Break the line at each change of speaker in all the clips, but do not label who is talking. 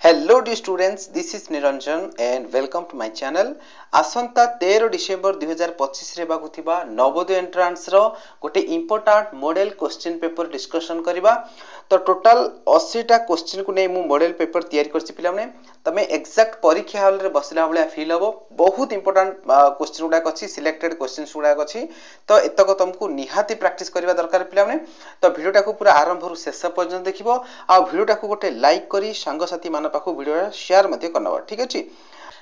Hello dear students, this is Niranjan and welcome to my channel. आसंता 13 December 2025 रे बाकुथिबा Navodaya entrance रो गोटे important model question paper discussion करबा। तो total 80 टा question को नै मु मॉडल पेपर तैयारी करछि पिला माने तमे एग्जैक्ट परीक्षा हॉल रे बसला भलिया फील हबो। बहुत इंपोर्टेंट क्वेश्चन गुडा अछि, सिलेक्टेड क्वेश्चंस गुडा अछि। तो एतक तुमको निहाती प्रैक्टिस करबा दरकार पिला माने। तो वीडियोटा को पूरा आरंभ रु शेष पर्यंत देखिबो आ वीडियोटा को गोटे लाइक करी संग साथी मान पाखु वीडियो शेयर मध्ये करनबो, ठीक अछि।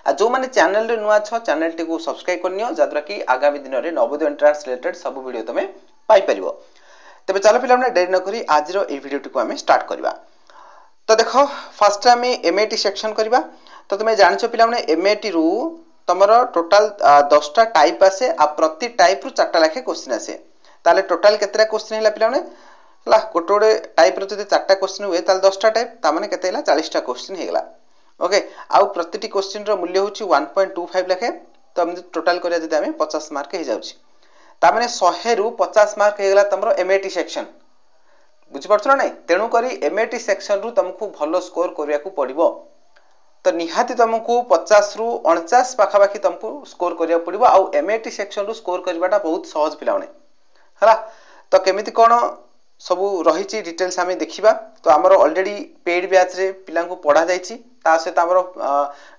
आ जो माने चैनल रे नुआ छ चैनल टी को सब्सक्राइब करनियो जादरा कि आगामी दिन रे नवोदय एंट्रांस रिलेटेड सब वीडियो तमे पाई परिबो। तबे चलो पिला माने देरी न करी आज रो ए वीडियो टी को हमें स्टार्ट करबा। तो देखो फर्स्ट टाइम एमएटी सेक्शन करबा। तो तुमे जानछो पिला माने एमएटी रु तमरो टोटल 10 टा टाइप आसे आ प्रति टाइप रु 4 टा लाखे क्वेश्चन आसे। ताले टोटल केतरा क्वेश्चन हैला पिला माने ला गोटे टाइप रो जदि 4 टा क्वेश्चन हुए ताले 10 टा टाइप ता माने केते हैला 40 टा क्वेश्चन हेगला। ओके आउ प्रतिटी क्वेश्चन रो मूल्य होची 1.25 लाख। तो हम टोटल करिया जदि हमें 50 मार्क हे जाउची ता माने 100 रु 50 मार्क हेगला तमरो एमएटी सेक्शन। बुझि पड़छो नै? तेनु करी एमएटी सेक्शन रु तुमको भलो स्कोर करिया को पड़िबो। तो निहाती तुमको 50 रु 49 पाखा पाखी तुमको स्कोर करिया पड़िबो। आउ एमएटी सेक्शन रु स्कोर करबाटा बहुत सहज पिला माने हला। तो केमिति कोन सबु रहिची डिटेल्स हमें देखिबा। तो हमरो ऑलरेडी पेड बैच रे पिला को पढा जाईची, ता से हमरो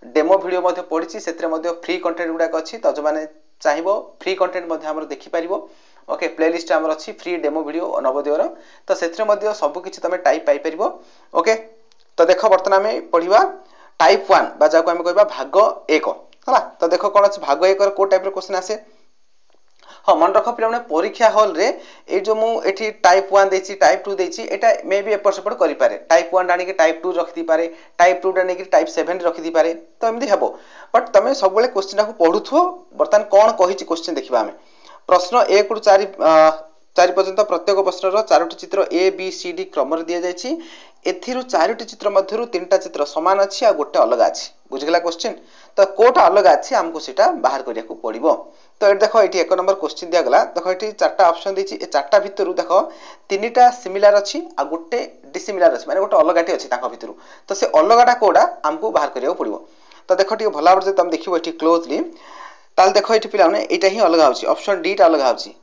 डेमो वीडियो मध्ये पढिची, सेतरे मध्ये फ्री कंटेंट गुडा अछि। तो जो माने चाहिबो फ्री कंटेंट मध्ये हमरो देखि परिबो। ओके प्लेलिस्ट हमरो अछि फ्री डेमो वीडियो नवोदय रो। तो सेतरे मध्ये सब किछि तमे टाइप पाई परिबो। ओके तो देखो वर्तमान हमें पढिबा टाइप 1 बा जाको हमें कहबा भाग 1 हला। तो देखो कोन अछि भाग 1 रो को टाइप रो क्वेश्चन आसे। हाँ मन रख पिला परीक्षा हॉल रे ए जो मु एठी टाइप 1 देछि टाइप 2 देछि एटा मे बी एपर सेपर करि पारे। टाइप 1 डानी के टाइप 2 रखि दी पारे, टाइप 2 डानी के टाइप 7 रखि दी पारे। तो एमदी हेबो बट तमे सब बेले क्वेश्चन को पढुथो। बर्तन कोन कहिछि क्वेश्चन देखिबा हमें। प्रश्न 1 रु 4 पर्यंत प्रत्येक प्रश्न रो 4टी चित्र ए बी सी डी क्रम रे दिया जायछि। एथिरु 4टी चित्र मध्यरु 3टा चित्र समान अछि आ गोटे अलग अछि। बुझिगला क्वेश्चन। तो कोटा अलग अछि हमको सेटा बाहर करिया को पड़िबो। तो ए देखो एठी 1 नंबर क्वेश्चन दिया गला। देखो एठी 4टा ऑप्शन दिछि। ए 4टा भितरु देखो 3टा सिमिलर अछि आ गोटे डिसिमिलर अछि, माने गोटे अलगाटी अछि ताका भितरु। तो से अलगाटा कोडा हमको बाहर करिया को पड़िबो। तो देखो ठी भला जे तुम देखिबो एठी क्लोजली ताल देखो एठी पिला माने एटा ही अलगा होछि, ऑप्शन डी टा अलगा होछि।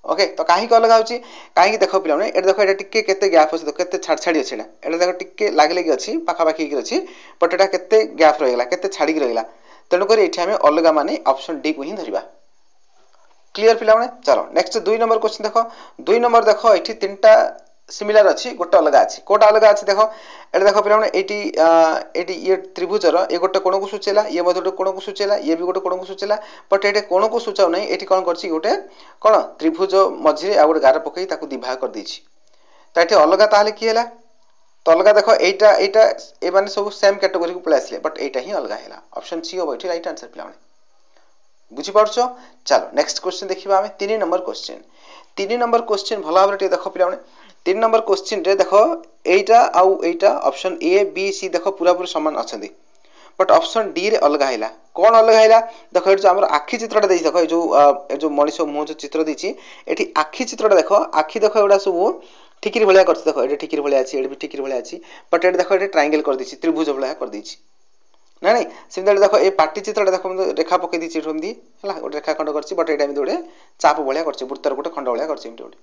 ओके तो काहे को अलगा होछि काहे देखो पिला माने एटा देखो एटा टिके केते गैप अछि, केते छाड़ छाड़ी अछि। एटा देखो टिके लागले कि अछि पाखा पाखी कि अछि, बट एटा केते गैप रहिला, केते छाड़ी कि रहिला। तेनु करी एठी हमें अलगा माने ऑप्शन डी को ही धरिबा। क्लियर पिला माने। चलो नेक्स्ट 2 नंबर क्वेश्चन देखो। 2 नंबर देखो एठी 3टा सिमिलर अछि, गोटे अलग अछि। कोटा अलग अछि देखो एटा देखो पिला माने एठी ये त्रिभुज रो ए गोटे कोण को सूचेला, ये मध्ये गोटे कोण को सूचेला, ये भी गोटे कोण को सूचेला। बट एटे कोण को सूचाउ नै, एठी कोन करछि गोटे कोन त्रिभुज मझिरे आ गोटे गार पकई ताकू दिभाग कर दैछि। त एठी अलगा ताले की हैला। तो अलगा देखो एटा ए माने सब सेम कैटेगरी को पळे आसले, बट एटा ही अलगा हैला। ऑप्शन सी हो एठी राइट आंसर पिला माने। बुझी पारछो। चलो नेक्स्ट क्वेश्चन देखिबा हमें 3 नंबर क्वेश्चन। 3 नंबर क्वेश्चन भला भाबरे देखो पिला माने 3 नंबर क्वेश्चन रे देखो एटा आउ एटा ऑप्शन ए बी सी देखो पूरा पूरा समान अछंदी, बट ऑप्शन डी रे अलगा हैला। कोन अलगा हैला देखो एटा हमर आखी चित्रटा देछि। देखो ए जो मनिष मुह जो चित्र देछि एठी आखी चित्रटा देखो, आखी देखो एडा सब ठिकिरी भलिया करछि। देखो एटा ठिकिरी भलिया अछि, एटा भी ठिकिरी भलिया अछि, बट एटा देखो एटा ट्रायंगल कर दिछि, त्रिभुज भलिया कर दिछि। ना नहीं सिमिलर देखो ए पाटी चित्रटा देखो रेखा पके दिछि एठोंदी हला, गोटे रेखा खंड करछि, बट एटा एमि गोटे चाप भलिया करछि, वृत्तर गोटे खंड भलिया करछि एमि गोटे।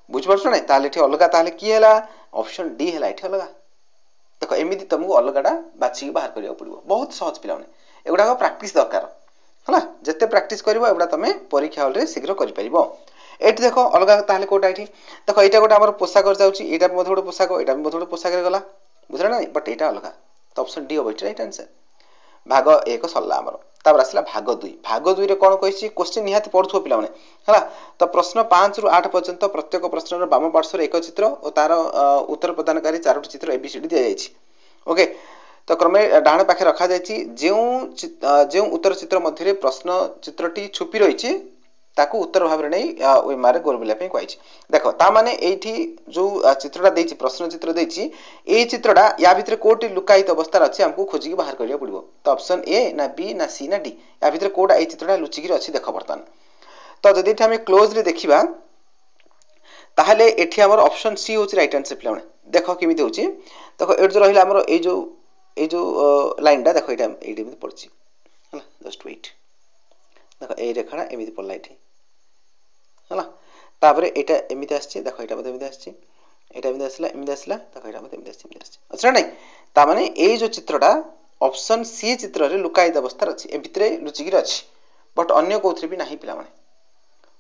बुझ पड़छ नै? ताले एठी अलगा ताले की हैला ऑप्शन डी हैला एठी अलगा। देखो एमिति तुमको अलगाटा बाछि बाहर करिया पड़िबो। बहुत सहज पिला माने एगुडा को प्रैक्टिस दरकार हला। जत्ते प्रैक्टिस करिवो एगुडा तमे परीक्षा हॉल रे शीघ्र करि परिबो। एठी देखो अलगा ताले कोटा एठी देखो एटा गोटे हमर पोशाक कर जाउची, एटा मध्ये गोटे पोशाक, एटा मध्ये गोटे पोशाक रे गला। बुझला नै? बट एटा अलगा। तो ऑप्शन डी हो एठी राइट आंसर। भाग 1 सल्ला हमर। तापर आसला भाग 2। भाग 2 रे कोन कहिछि क्वेश्चन निहाती पढुथो पिला माने हला। तो प्रश्न 5 रु 8 पर्यंत प्रत्येक प्रश्नर बाम पार्श्व रे एक चित्र और तार उत्तर प्रदानकारी 4टी चित्र एबीसीडी दिया जायछि। ओके तो क्रमे डाण पाखे रखा जायछि। जेउ उत्तर चित्र मध्य प्रश्न चित्रटी छुपी रहिछि ताकू उत्तर भाव रे नै ओइ मारे गोल बुलिया पे कहैछि। देखो ता माने एठी जो चित्रटा देछि, प्रश्न चित्र देछि, ए चित्रटा या भितर कोटी लुकायित अवस्था अछि, हमको खोजी के बाहर करिया पड़िबो। तो ऑप्शन ए ना बी ना सी ना डी या भितर कोडा ए चित्रटा लुचि के अछि देखो बर्तन। तो जदि एठी हमें क्लोज रे देखिबा ताहले एठी हमर ऑप्शन सी होछि राइट आंसर पिला माने। देखो केमिति होछि देखो एठ जो रहिला हमर ए जो ये जो लाइनटा देख ये एमती पड़ी है जस्ट वेट देख ये रेखाटा एमती पड़ला ये है तापर यहाँ एमती आसी देख यहाँ मतलब एमती आसी यहाँ एमती आसला देख यहाँ मतलब एमती आसी अच्छा ना ताने ये जो चित्रटा ऑप्शन सी चित्र रे लुकायित अवस्था अच्छी ए भितर लुचिकी अच्छी बट अन्य कौन भी ना पिला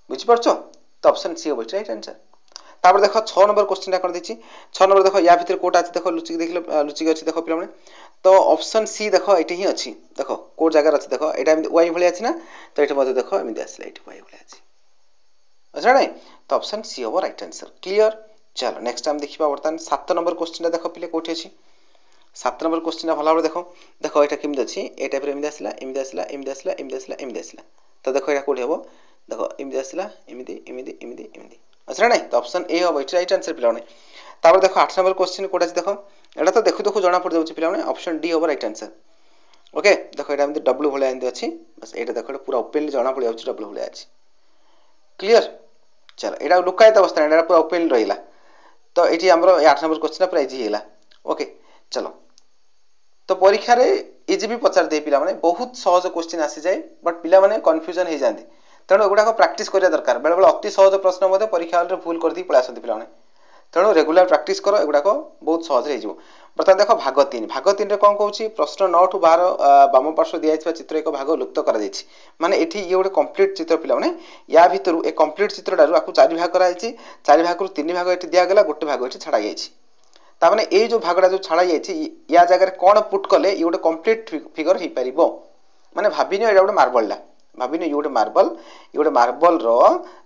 बुझीपार तो ऑप्शन सी हम राइट आंसर तापर देख 6 नंबर क्वेश्चन कौन देखिए 6 नंबर देख या भितर कोटा अच्छी देख लुचिक देखिए लुचिक अच्छी देख पे तो ऑप्शन सी देख ये ही अच्छी देख कौ जगार अच्छी देख यहाँ वाई भाई अच्छी ना तो ये देख एमती आसला ये वाई भाई अच्छी अच्छा ना तो ऑप्शन सी हम राइट आंसर क्लियर चलो नेक्स्ट टाइम देखा बर्तमान 7 नंबर क्वेश्चन देख पे कौटी अच्छी 7 नंबर क्वेश्चन भल भाव देख देख यहाँ केमी अच्छी ए टाइप एमती आसला एमती आसला एमती आसला एमती आसला एमती आसला तो देख यहाँ कौटी हम देख एमती आसला एमती एमती एमती एमती अच्छा ना तो ऑप्शन ए हम ये राइट आंसर पे तापर देख 8 नंबर क्वेश्चन कोटा देख यहाँ तो देखु देखु जना पड़ जाऊँ पे ऑप्शन डी हम राइट आंसर ओके देख यहाँ डब्ल्यू भाई एमती अच्छी बस ये देख पूरा ओपेनली जना पड़ जाऊँ डब्ल्यू भाई अच्छी क्लियर चलो यहाँ लुकायित अवस्था यहाँ पूरा ओपेनली रहा तो ये आम 8 नंबर क्वेश्चन पूरा इजी है ओके चलो तो परीक्षा रे इजी भी पचार दे पिला माने बहुत सहज क्वेश्चन आसी जाए बट पिला माने कंफ्यूजन हो जाती तेणु एगुड़ा प्राक्टिस करिया दरकार बेले बेले अति सहज प्रश्न परीक्षा हॉल रे भूल कर दी पळा आसती पिला माने तेणु रेगुलर प्राक्टिस करो एगुड़ा बहुत सहज हो बर्तमान देख भाग 3 रे कौन कहूँ प्रश्न 9 टू 12 बाम पार्श्व दिया चित्र एक भाग लुप्त कर माने ये गोटे कंप्लीट चित्र पिला माने या भितर ए कंप्लीट चित्रटारू आपको 4 भाग कराई 4 भाग 3 भाग ये दिगला गोटे भाग ये छाड़ा ताने ये जो भागटा जो छाड़ा या जगह कौन पुट कले ये गोटे कंप्लीट फिगर हो पार माने भाविनी ये गोटे मार्बल भाविनी ये गोटे मार्बल रो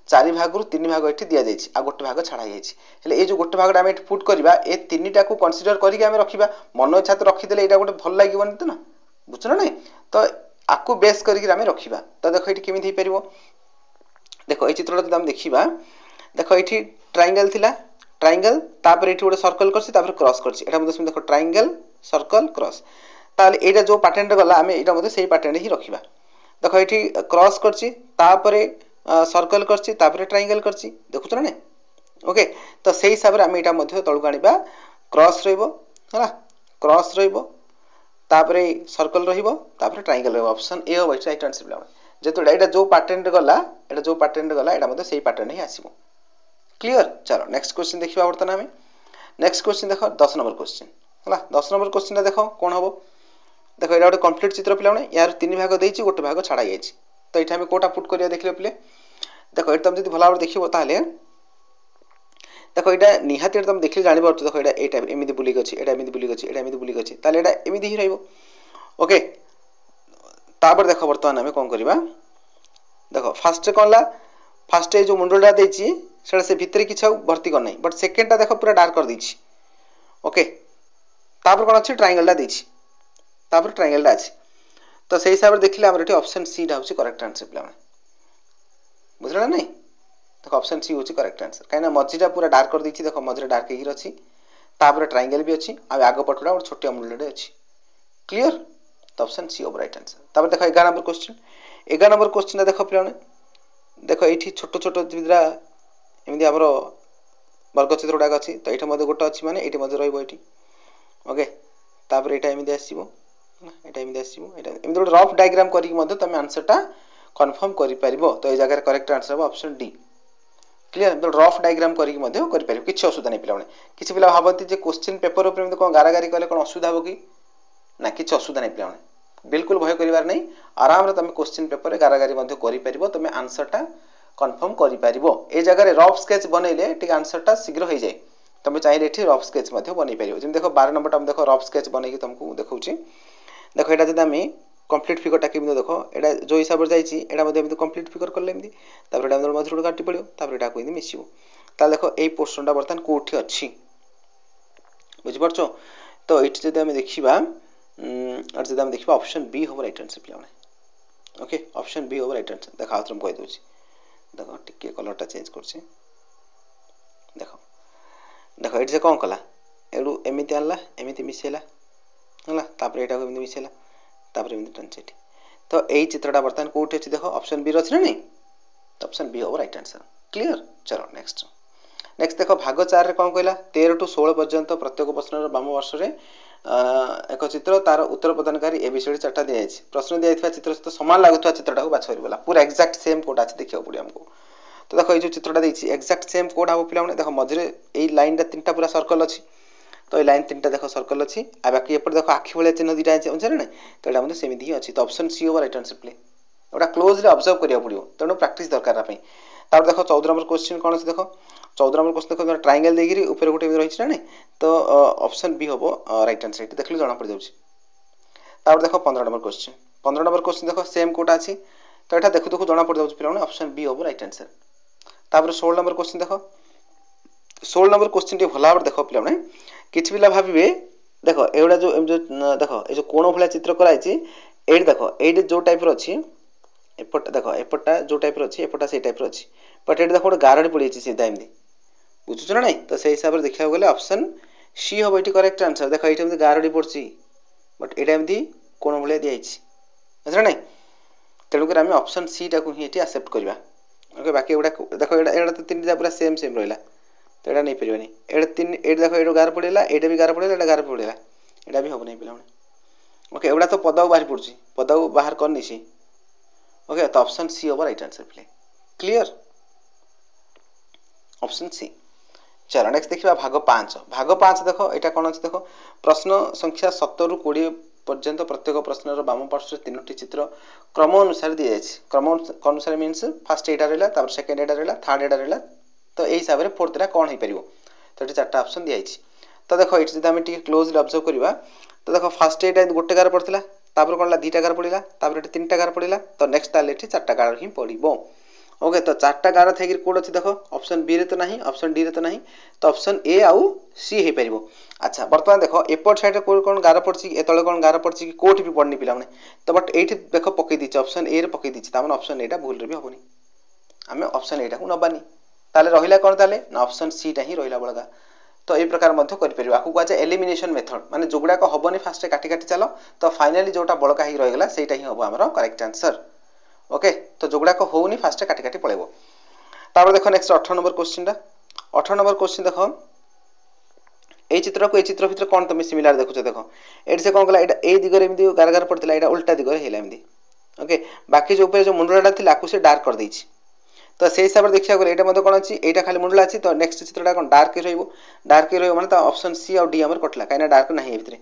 4 भाग 3 भाग ये दि जाए आ गोटे भाग छाड़ा ये जो गोटे भागटा आम पुट करवा ए 3टा को कनसीडर करके रखा मन इच्छा तो रखीदे यहाँ गोटे भल लगे तो ना बुझ ना तो आपको बेस करके रखा तो देख ये केमी हो पार देख ये चित्रटा जो देखा देख ये ट्रायंगल थिला ट्रायंगल तापर ये गोटे सर्कल कर क्रॉस कर देख ट्रायंगल सर्कल क्रॉस ताले एटा जो पैटर्न रे गला आमे एटा से पैटर्न ही रखिबा देख ये क्रॉस कर सर्कल कर ट्रायंगल कर देखुछ ना ओके तो से हिसाब से आम यहाँ तलू आने क्रॉस रहा क्रॉस रही सर्कल रही ट्रायंगल ऑप्शन ए हम राइट आंसर पे जेतु यहाँ जो पैटर्न गला यहाँ से पैटर्न ही आसो क्लियर चलो नेक्स्ट क्वेश्चन देखा बर्तमान आम नेक्स्ट क्वेश्चन देख 10 नंबर क्वेश्चन है 10 नंबर क्वेश्चन देख कौन हम देख यहाँ गोटे कंप्लीट चित्र पे यार 3 भाग देती गोटे भाग छाड़ा जाए तो ये आम कौटा पुट करा देख पे देख ये तुम जो भल भाव देख देख यहाँ निहाती तुम देखिए जापर देख यहाँ एमती बुलिक अच्छी यहाँ एमती बुलिक अच्छी यहाँ एमती बुलिक अच्छी ताले यहाँ एमती ही रोके तापर देख बर्तमान आम कौन करवा देख फास्ट कौन फास्ट जो मुंडा देती से भितर किसी भर्ती करना बट सेकेंडटा देख पूरा डार्क कर देछि ओके तापर कौन अच्छी ट्रायंगलटा देछि तापर ट्रायंगलटा अच्छी तो से हिसाब से देखिले आम ऑप्शन सी टा हूँ करेक्ट आंसर पे बुझला नहीं देख ऑप्शन सी हूँ करेक्ट आंसर कहीं मझीटा पूरा डार्क कर देछि देख मझे डार्क ही अच्छी तापर ट्रायंगल भी अच्छी आग पटटा गोटे छोटिया मुंडे अच्छी क्लियर तो option C our right answer तापर देख 11 नंबर क्वेश्चन 11 नंबर क्वेश्चन देख पे देख ये छोट छोट दिटा एमती आम वर्गचित्र गुड़ाक अच्छी तो ये गोटे अच्छी माने ये रही ओके तापर यहाँ एमती आसो एमती आसो एमती गोटे रफ डायग्राम करके तुम आंसरटा कन्फर्म कर तो ये जगह करेक्ट आंसर हम option D clear rough diagram करके किसी असुविधा नहीं पे किसी पिला भावती क्वेश्चन पेपर उपर कौन गारागारी कले कौन असुविधा हो कि ना किसी असुविधा नहीं पे बिल्कुल भय करार नहीं आराम तुम क्वेश्चन पेपर गारागारी कर तुम आंसरटा कन्फर्म कर ए जगह रफ स्केच बनइले टी आंसरटा शीघ्र हो जाए तुम चाहिए ये रफ स्केच बनई पार जमी देख 12 नंबर देख रफ स्केच बनई तुमको देखा देख यहाँ जब आम कंप्लीट फिगरटा केमी देख यहाँ जो हिसाब से जाइए कंप्लीट फिगर कले मझे गोटे काटी पड़ो यहाँ मिसो ता देख ये पोर्सनटा बर्तमान कौटी अच्छी बुझीपार तो ये जब आम देखा जब आम देखा ऑप्शन बी हम राइट आंसर पे ओके ऑप्शन बी हम राइट आंसर देख तुम कहीदे देख टिके कलरटा चेंज कर देख देख ये कौन कला एडू एमती आनला एमती मिसेला है तापर यहाँ को मिसेला तापर एमती टांचे तो यही चित्रटा बर्तमान कौटी अच्छी देख ऑप्शन बी अच्छी ना नहीं तो ऑप्शन बी हम राइट आंसर क्लियर चलो नेक्स्ट देख भाग 4 रे कौन कहला 13 टू 16 पर्यंत प्रत्येक प्रश्न बाम वर्ष में एक चित्र तार उत्तर प्रदानकारी एबीसीडी चार्टा दिया प्रश्न दिया चित्र सहित सामान लगुवा चित्रटा बाछ कर पूरा एक्जाक्ट सेम कोड अच्छे देखा पड़े आमको तो देख ये चित्रटा देखिए एक्जाक्ट सेम कोड हम पे देख मझे ये लाइन टा 3टा पूरा सर्कल अच्छी तो ये लाइन 3टा देख सर्कल अच्छी आ बाकी एपटे देख आखि भाया चिन्ह 2टा अच्छे ना तो यहाँ सेमती ही अच्छी तो option C our right answer प्ले गोटा क्लोजली ऑब्जर्व करा पड़ो तेणु प्रैक्टिस दरकार तापर देख 14 नंबर क्वेश्चन कौन अच्छे देख 14 नंबर क्वेश्चन देख ट्रायंगल देखिए ऊपर गोटे रही ना तो ऑप्शन बी हम राइट आंसर ये देखिए जना पड़ जाऊँगी देख 15 नंबर क्वेश्चन 15 नंबर क्वेश्चन देख सेम कोटा अच्छी तो यहाँ देखु देखु जना पड़ जाऊँ पे ऑप्शन बी हम राइट आंसर तापर 16 नंबर क्वेश्चन देख 16 नंबर क्वेश्चन टी भल भाव देख पे किसी पिला भावे देख एगुड़ा जो देख ये कोण भाया चित्र कराई ये देख ये जो टाइप अच्छी एपट देख एपटा जो टाइप अच्छी एपटा से टाइप अच्छी बट ये देख गोटे गारड़ी पड़ी सीधा एमती बुझुच ना नहीं तो से हिसाब से देखा गले ऑप्शन सी हम ये करेक्ट आंसर देख ये गारड़ी पड़ी बट यहाँ एमती कोण भाया दिखाई ना तेणुक आम ऑप्शन सी टाक ही एक्सेप्ट करवा ओके बाकी एगुड़ा देख यहाँ तो 3टा पूरा सेम सेम रहा तो यहाँ नहीं पारे ये तीन ये देख ये गार पड़ा यहाँ भी गार पड़ा यहाँ गार पड़ा यहाँ भी हम नहीं पे ओके एगुड़ा तो पदा बाहर पड़ी पदा बाहर करनी सी ओके तो ऑप्शन सी हम राइट आंसर प्ले क्लियर ऑप्शन सी चलो नेक्स्ट देखिए भाग 5 देख यहाँ कौन अच्छे देख प्रश्न संख्या 17 ରୁ 20 पर्यंत प्रत्येक प्रश्नर बाम पार्श्व 3टी चित्र क्रम अनुसार दी जाए क्रम अनुसार मीन्स फास्ट एटा रहा सेकेंड एटा रहा थर्ड एटा रहा तो यही हिसाब से फोर्थ एटा कौन हो पार तो ये 4टा ऑप्शन दी जाए तो देख ये जब आम क्लोजली ऑब्जर्व करवा तो देख फास्ट एटा गोटे गार पड़ता कौन 2टा गार पड़ा 3टा गार पड़ा तो नेक्स्ट ताले 4टा गार ही पड़ो ओके तो 4टा गार थे कौन अच्छी देख ऑप्शन बी रे तो नहीं ऑप्शन डी रे तो नहीं तो ऑप्शन ए आउ सी हो पार अच्छा बर्तमान देख एपट साइड कौन गार पड़ी एत कौन गार पड़ी कौटी भी पड़नी पिला तो बट ये देख पकई दी ऑप्शन ए रे पकई दी ऑप्शन एटा भूल भी हेनी आम ऑप्शन एटा को नबानी ताले रहिला कौन ताले ना ऑप्शन सी टा ही रहिला बलगा तो ये प्रकार मध्य कर परिबा आकु कहा एलिमिनेशन मेथड माने जोगुडा को हबनी फास्ट काटी काटी चलो तो फाइनली जोटा बलका ही रहिगला सेटा ही हबो हमरो करेक्ट आंसर ओके तो जोगुडा को होउनी फास्ट काटी काटी पळेबो तापर देखो नेक्स्ट 18 नंबर क्वेश्चन टा 18 नंबर क्वेश्चन देखो ए चित्र को ए चित्र भितर कोन तुम सिमिलर देखुछ देखो एड से कोन कला एटा ए दिगरे एमदी गार गार पड़तला एटा उल्टा दिगरे हेला एमदी ओके बाकी जो ऊपर जो मुंडलाटा थिला आकु से डार्क कर देछि तो से हिसाब से देखा गले ये कौन अच्छी यहाँ खाली मुंडला अच्छी तो नेक्स्ट चित्रटा कौन डार्क डार्क रही तो ऑप्शन सी और डी आम कटला कहीं डार्क ना भितर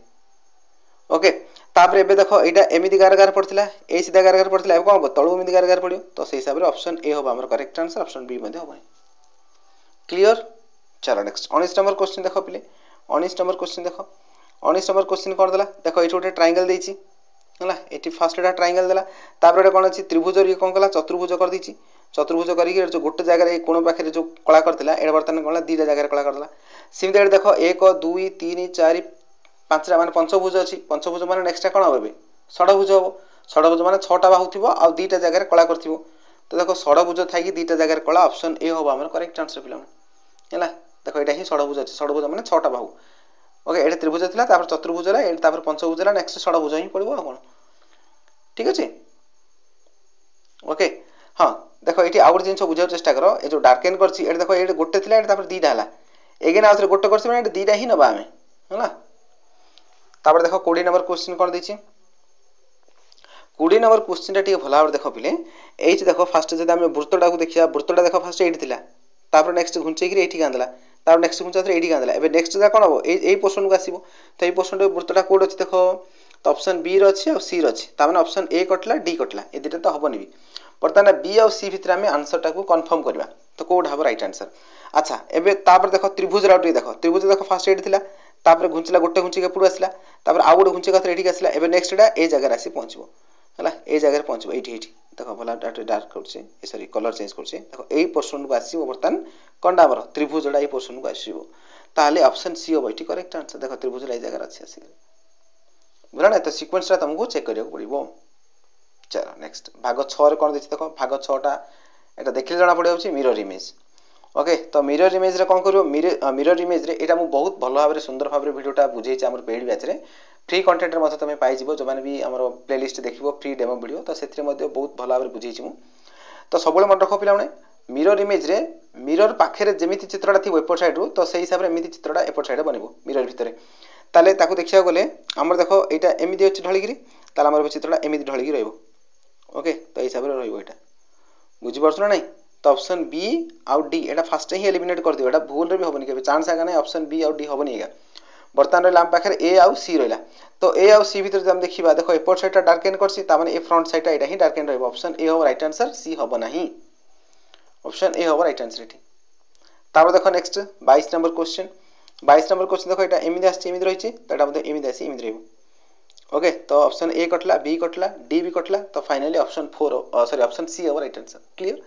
ओके तापर एबे देखो यहाँ एमती गार गार पड़ता ए सीधा गार गार पड़ता कौन हम तलू एमती गार गार पड़ो तो से हिसाब से ऑप्शन ए हम आम करेक्ट आंसर ऑप्शन बी हम क्लियर चलो नेक्स्ट 19 नंबर क्वेश्चन देख पे 19 नंबर क्वेश्चन देख 19 नंबर क्वेश्चन कौन देला देख ये गोटे ट्रायंगल देछि है ये फास्ट एटा ट्रायंगल देला तापर कौन अच्छी त्रिभुज कौन कला चतुर्भुज कर देछि चतुर्भुज करके जो गोटे जगह कोण पाखे जो कला करता है बर्तमान कौन 2टा जगह कला करता सेमती देख 1 2 3 4 5टा मान पंचभुज अच्छी पंचभुज मान नेक्स्ट कौन हम षडभुज हम षडभुज मान 6टा बाहु थी आउ 2टा जगह कला कर तो देख षडभुज थी 2टा जगह कला ऑप्शन ए हम आम करेक्ट आंसर पे देख यहाँ ही षडभुज अच्छी षडभुज मान 6टा बाहु ओके ये त्रिभुज था चतुर्भुज पंचभुज नेक्स्ट षडभुज ही पड़ो कौन ठीक अच्छे ओके हाँ देख ये आउ गोटे जिन बुझा चेष्टा कर ये जो डार्केन कर देख ये गोटे थी 2टा है एगेन आउ गोटे कर 2टा ही नवा आम है तापर देख 20 नंबर क्वेश्चन कौन देछि 20 नंबर क्वेश्चन टा भल भाव देख पिले ये देख फास्ट जब आम वृत्तटा को देखा वृत्तटा देख फास्ट ये था तापर नेक्स्ट घुंचेक ये गाँदेला तापर नेक्स्ट घुंचा ये गाँदेला एवं नेक्स्ट कौन हम यही पोर्सन को आसो तो ये पोर्सन वृत्तटा कौट अच्छी देख तो ऑप्शन बी अच्छी और सी अच्छी तार ऑप्शन ए कटला डी कटला ये 2टा तो हेनी भी बर्तमान बी और सी भितर आम आंसर टाक कन्फर्म करवा तो कौट हम राइट आंसर अच्छा एबे तापर देख त्रिभुज त्रिभुज देख फास्ट एट था तापर घुंचला गोटे घुंचिक एपड़ू आसला तापर आउ गोटे घुंचिक ये आसला एबे नेक्स्ट ए जगह आसी पहुँचो है ए जगह पहुँचो ये देख भला डार्क कर सॉरी कलर चेंज कर देख यही पोर्सन को आसो बर्तमान कौनटा आमर त्रिभुजटा ये पोर्सन को आसो ताले ऑप्शन सी हम ये करेक्ट आंसर देख त्रिभुजटा ये जगह अच्छी आस बुझा ना तो सिक्वेन्सटा तुमको चेक करा पड़ो चलो नेक्स्ट भाग 6 कौन देखिए देख भाग 6टा यहाँ देखिले जना पड़े मिरर इमेज ओके तो मिरर इमेज रे कौन करो मिरर इमेज रे एटा मु बहुत भल भाव सुंदर भाव वीडियोटा बुझे आम पेड बैच रे फ्री कंटेंट रे तुम पाइज जो मैंने भी आम प्लेलिस्ट देखो फ्री डेमो वीडियो तो से बहुत भल भाव बुझे तो सब मन रख पे मिरर इमेज रे मिरर पाखे जमी चित्रटा थी एपट साइड रू तो से हिसाब से एमती चित्रटा एपट साइड बनब मिरर भितर ताले ताकू देखिया गले हमर देखो एटा एमिदी अछि ढळिगिरी ताले हमर चित्रटा एमिदी ढळिगिरी रहइबो ओके तो हिसाब रे रहइबो एटा बुझि परछ ना नहीं तो ऑप्शन बी आउ डी एटा फर्स्ट ही एलिमिनेट कर दियो एटा भूल रे भी होबनी के चांस आगा नहीं ऑप्शन बी आउ डी होबनी एगा बर्तमान रे लाम पाखर ए आउ सी रहला तो ए आउ सी भीतर हम देखिबा देखो एपोर्ट साइडटा डार्केन करसी ता माने ए front साइडटा Etah he डार्केन रहइबो option A हो राइट आंसर सी होबो नहीं ऑप्शन ए होबो राइट आंसर एठी तापर देखो next 22 number question 22 number question देखो एटा एमिदी आसी एमिदी रहिछि तो एटा मध्ये एमिदी आसी एमिदी रहइबो ओके तो ऑप्शन ए कटला बी कटला डी भी कटला तो finally option 4 sorry option C होबो राइट आंसर क्लियर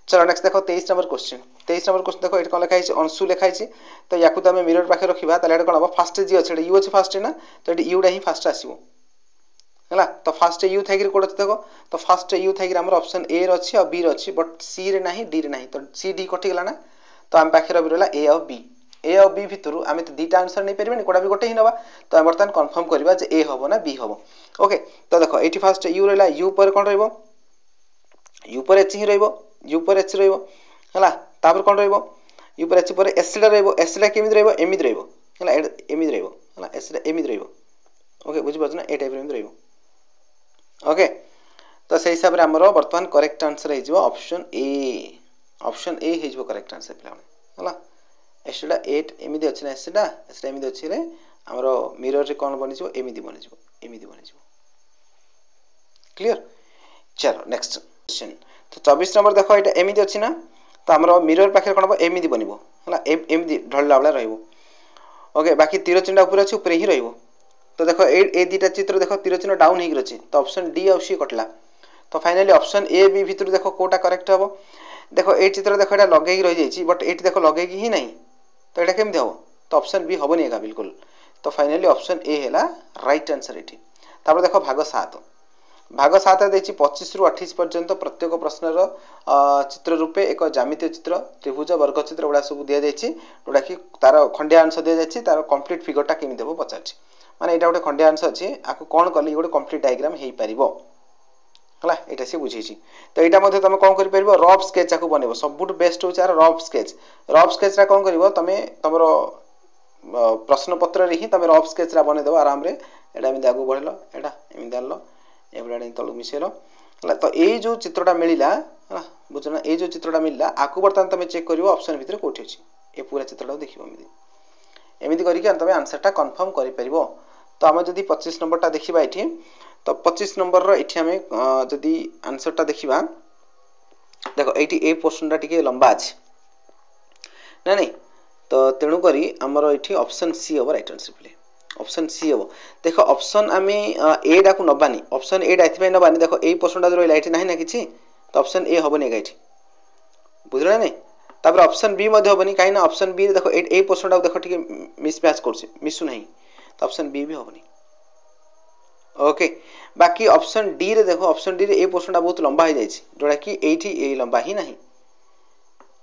चलो नेक्स्ट देखो 23 नंबर क्वेश्चन देखो एटा कोन लिखा है अंशु लिखा है तो याकू तो हम मिरर पाखे रखिबा ताले एटा कोन हो फर्स्ट जी अछि यू अछि फर्स्ट ना तो एटी यू डा ही फर्स्ट आसीबो हला तो फर्स्ट यू थागिर कोड अछि देखो तो फर्स्ट यू थागिर हमर ऑप्शन ए रे अछि और बी रे अछि बट सी रे नाही डी रे नाही तो सी डी कटि गेला ना तो हम पाखे रबि रहला ए और बी भितरु आमे तो दीटा आंसर नै परबेनी कोडा भी गोटे ही नबा तो हम बर्तन कंफर्म करबा जे ए होबो ना बी होबो ओके तो देखो एटी फर्स्ट यू रहला यू पर कोन रहइबो यू पर एच ही रहइबो यू पर एच रहइबो हला तापर कोन रहइबो यू पर एच पर एस ला रहइबो एस ला केमिद रहइबो एमिद रहइबो हला एमिद रहइबो हला एस ला एमिद रहइबो ओके बुझि परछ ना ए टाइप एमिद रहइबो ओके तो से हिसाब रे हमरो वर्तमान करेक्ट आंसर हे जिवो ऑप्शन ए हे जिवो करेक्ट आंसर प्लान हला एसडा 8 एमिदी अछि ना एसडा एमिदी अछि रे हमरो मिरर रे कोन बनि जिवो एमिदी बनि जिवो क्लियर चलो नेक्स्ट क्वेश्चन तो 24 नंबर देखो एटा एमिदी अछि ना तो हमरो मिरर पाखे कोन बो एमिदी बनिबो हला एमिदी ढळला वाला रहइबो ओके बाकी तीर चिन्ह ऊपर अछि ऊपर ही रहइबो तो देखो ए दीटा चित्र देखो तीर चिन्ह डाउन ही अछि तो ऑप्शन डी और सी कटला तो फाइनली ऑप्शन ए बी भितर देखो कोटा करेक्ट हबो देखो ए चित्र देखो एटा लगेगी रहि जाईची बट एटी देखो लगेगी ही नहीं तो एटा केमि हबो तो ऑप्शन बी हबो नेगा बिल्कुल तो फाइनली ऑप्शन ए हैला राइट आंसर एठी तापर देखो भाग 7 देछि 25 रु 28 पर्यंत प्रत्येक प्रश्नर चित्र रूपे एक ज्यामितीय चित्र त्रिभुज वर्ग चित्र बडा सब दिया जाईछि जोडा कि तार खंडिया अंश दिया जाईछि तार कंप्लीट फिगरटा केमि देबो पचाछि माने एटा गोटे खंडिया अंश अछि आको कोन करली गोटे कंप्लीट डायग्राम हेई परिबो हला एटा से बुझीछि तो एटा मध्ये तमे कोन करि परिबो रफ स्केच आको बनेबो सबुट बेस्ट होछ आर रफ स्केच रा कोन करिवो तमे तमरो प्रश्न पत्र रे ही तमे रफ स्केच रा बने देबो आराम रे एटा एमि दागु बढ़लो एटा एमि दाललो एबडाडी तळु मिसेलो हला तो एई जो चित्रटा मिलिला हला बुझना एई जो चित्रटा मिलिला आकु बर्तन तमे चेक करिवो ऑप्शन भितर कोठी अछि ए पूरा चित्रटा देखिबो एमिति करिके तमे आंसरटा कंफर्म करि परिबो तो हम जदी 25 नंबरटा देखिबा एठी तो 25 नंबर रो एठी हमें जदी आंसरटा देखिबा देखो एठी ए पोर्शनटा टिके लंबा अछि ना नहीं तो तेणु करी हमरो एठी ऑप्शन सी हो right answer play option C हो देखो ऑप्शन आमे ए डा को नबानी ऑप्शन ए डा एथि नबानी देखो ए पोर्शनटा जो रहिला एठी नाही ना किछि तो ऑप्शन ए होबनी एठी बुझला नहीं तापर ऑप्शन बी मध्ये होबनी काई ना ऑप्शन बी देखो ए पोर्शनटा देखो टिके मिसमैच करछि मिसु नहीं तो ऑप्शन बी भी होबनी ओके बाकी ऑप्शन डी रे देखो ऑप्शन डी रे ए पोर्शनटा बहुत लंबा हो जाईछि जोडा कि एठी ए लंबा ही नहीं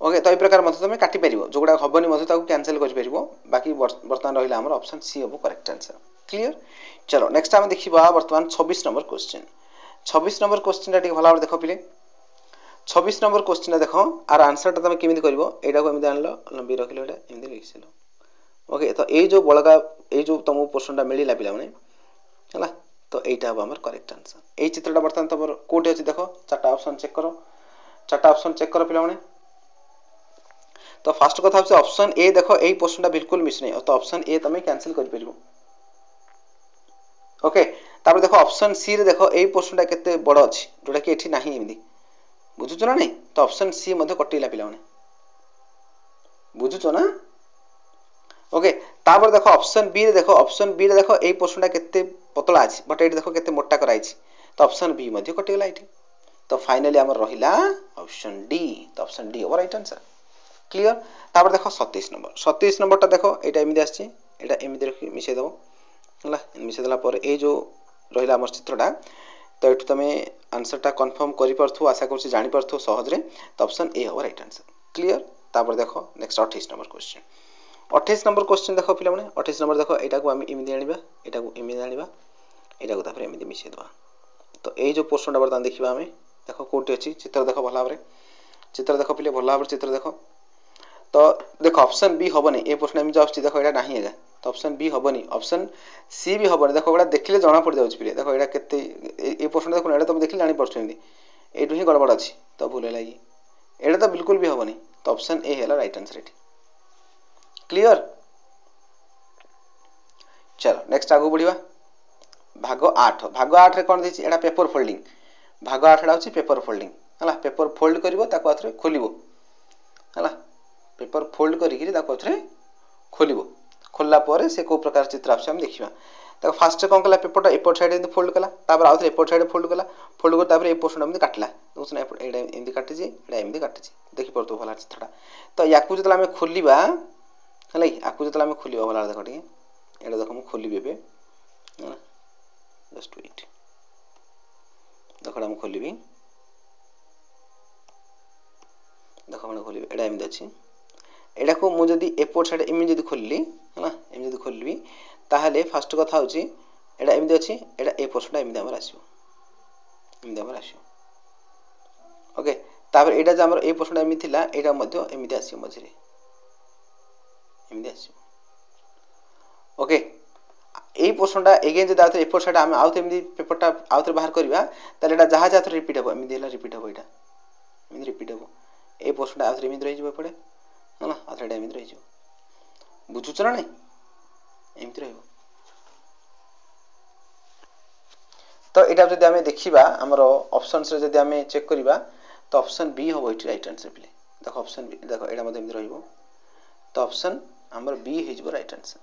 ओके तो ए प्रकार मते तमे काटी परिबो जोगडा हबनी मते ताको कैंसिल करि परिबो बाकी वर्तमान रहिला हमर ऑप्शन सी होबो करेक्ट आंसर क्लियर चलो नेक्स्ट हम देखिबा वर्तमान 26 नंबर क्वेश्चन 26 नंबर क्वेश्चन टिके भला देखो पिले 26 नंबर क्वेश्चन देखो आर आंसर ता तमे केमिति करबो एटा को एमिति आनलो लंबी रखिलो एटा एमिति लिखिलो ओके तो ए जो बळगा ए जो तमो पोर्शनटा मिलिला पिला माने हला तो एटा हमर करेक्ट आंसर ए चित्रटा वर्तमान तमर कोठी अछि देखो चारटा ऑप्शन चेक करो पिला माने तो फर्स्ट कथा होछ ऑप्शन ए देखो एई पोर्शनटा बिल्कुल मिस नै तो ऑप्शन ए तमे कैंसिल कर परिबो ओके तापर देखो ऑप्शन सी रे देखो एई पोर्शनटा केते बड़ अछि जोटा कि एठी नाही एमिदी बुझुचो ना नहीं तो ऑप्शन सी मध्ये कटिला पिला माने बुझुचो ना ओके तापर देखो ऑप्शन बी रे देखो एई पोर्शनटा केते पतला अछि बट एठी देखो केते मोटा कराइछि तो ऑप्शन बी मध्ये कटिला एठी तो फाइनली हमर रहिला ऑप्शन डी तो option D over right answer clear तापर देखो 27 नंबरटा देखो एटा एमिदी आछि एटा एमिदी रखि मिसे देबो हला मिसे देला पर ए जो रहिला हमर चित्रटा तो एठु तमे आंसरटा कंफर्म करि परथु आशा करछि जानि परथु सहज रे तो ऑप्शन ए हो राइट आंसर क्लियर तापर देखो next 28 number question 28 number question देखो पिला माने 28 नंबर देखो एटा को हम एमिदी आनिबा एटा को तापर एमिदी मिसे देबा तो ए जो पोर्शनटा बर्तन देखिबा हमें देखो कोठी अछि चित्र देखो भला भाबरे चित्र देखो पिले भला भाबरे चित्र देखो तो देखो ऑप्शन बी होबनी ए पोर्शन में जाउछि देखो एटा नाही हेगा तो ऑप्शन बी हबनी ऑप्शन सी भी हबनी देखो एटा देखले जाना पड़ जाउछ पिले देखो एटा केते ए प्रश्न देखो एटा तुम देखले जानि परछुंदी एटु ही गड़बड़ अछि तो भूल है ये एटा तो बिल्कुल भी हबनी तो ऑप्शन ए हैला राइट आंसर एठी क्लियर चलो नेक्स्ट आगो बढ़िया भाग 8 रे कोन देछि एटा पेपर फोल्डिंग भाग 8 रा होछि पेपर फोल्डिंग हला पेपर फोल्ड करिवो ताको आथरे खोलिवो हला पेपर फोल्ड करिकि ताको आथरे खोलिवो खोलला परे से को प्रकार चित्र आछे हम देखिबा ताको फास्ट कोन कला पेपरटा एपोर्ट साइड एंड फोल्ड कला तापर आथरे एपोर्ट साइड फोल्ड कर तापर ए पोर्शन हम काटला दोसना एडा एंदी काटि जे एडा एंदी काटि जे देखि परतो भला चित्रटा तो याकू जतला हम खोलिबा हला याकू जतला हम खोलिबा भला देखो टी एडा देखो हम खोलिबे बे जस्ट वेट देखो हम खोलिबी देखो हम खोलिबी एडा एमदी अछि एडा को मु जदी एपोर्ट साइड एमि जदी खोलली हला एमि जदी खोलबी ताहले फर्स्ट कथा होची एडा एमदी अछि एडा ए पोर्शन एमदी हमर आसीबो एमदी हमर आसीबो ओके तापर एडा जे हमर ए पोर्शन एमि थिला एडा मध्य एमदी आसीबो मझरे एमदी आसीबो ओके ए पोर्शनटा अगेन जदा आथरे एपोर्ट साइड हम आउत एमदी पेपरटा आउतरे बाहर करबा ताले एटा जहा जाथरे रिपीट हो एमदी हला रिपीट हो एटा एमदी रिपीट हो ए पोर्शनटा आथरे एमदी रहि जबे पड़े हला आथरे एटा एमदी रहि जबो बुझुछ ना नै एमदी रहबो तो एटा जदी हमें देखिबा हमरो ऑप्शंस रे जदी हमें चेक करबा तो ऑप्शन बी होबो इट राइट आंसर प्ले देखो ऑप्शन बी देखो एटा मते एमदी रहबो तो ऑप्शन हमर बी हे जबो राइट आंसर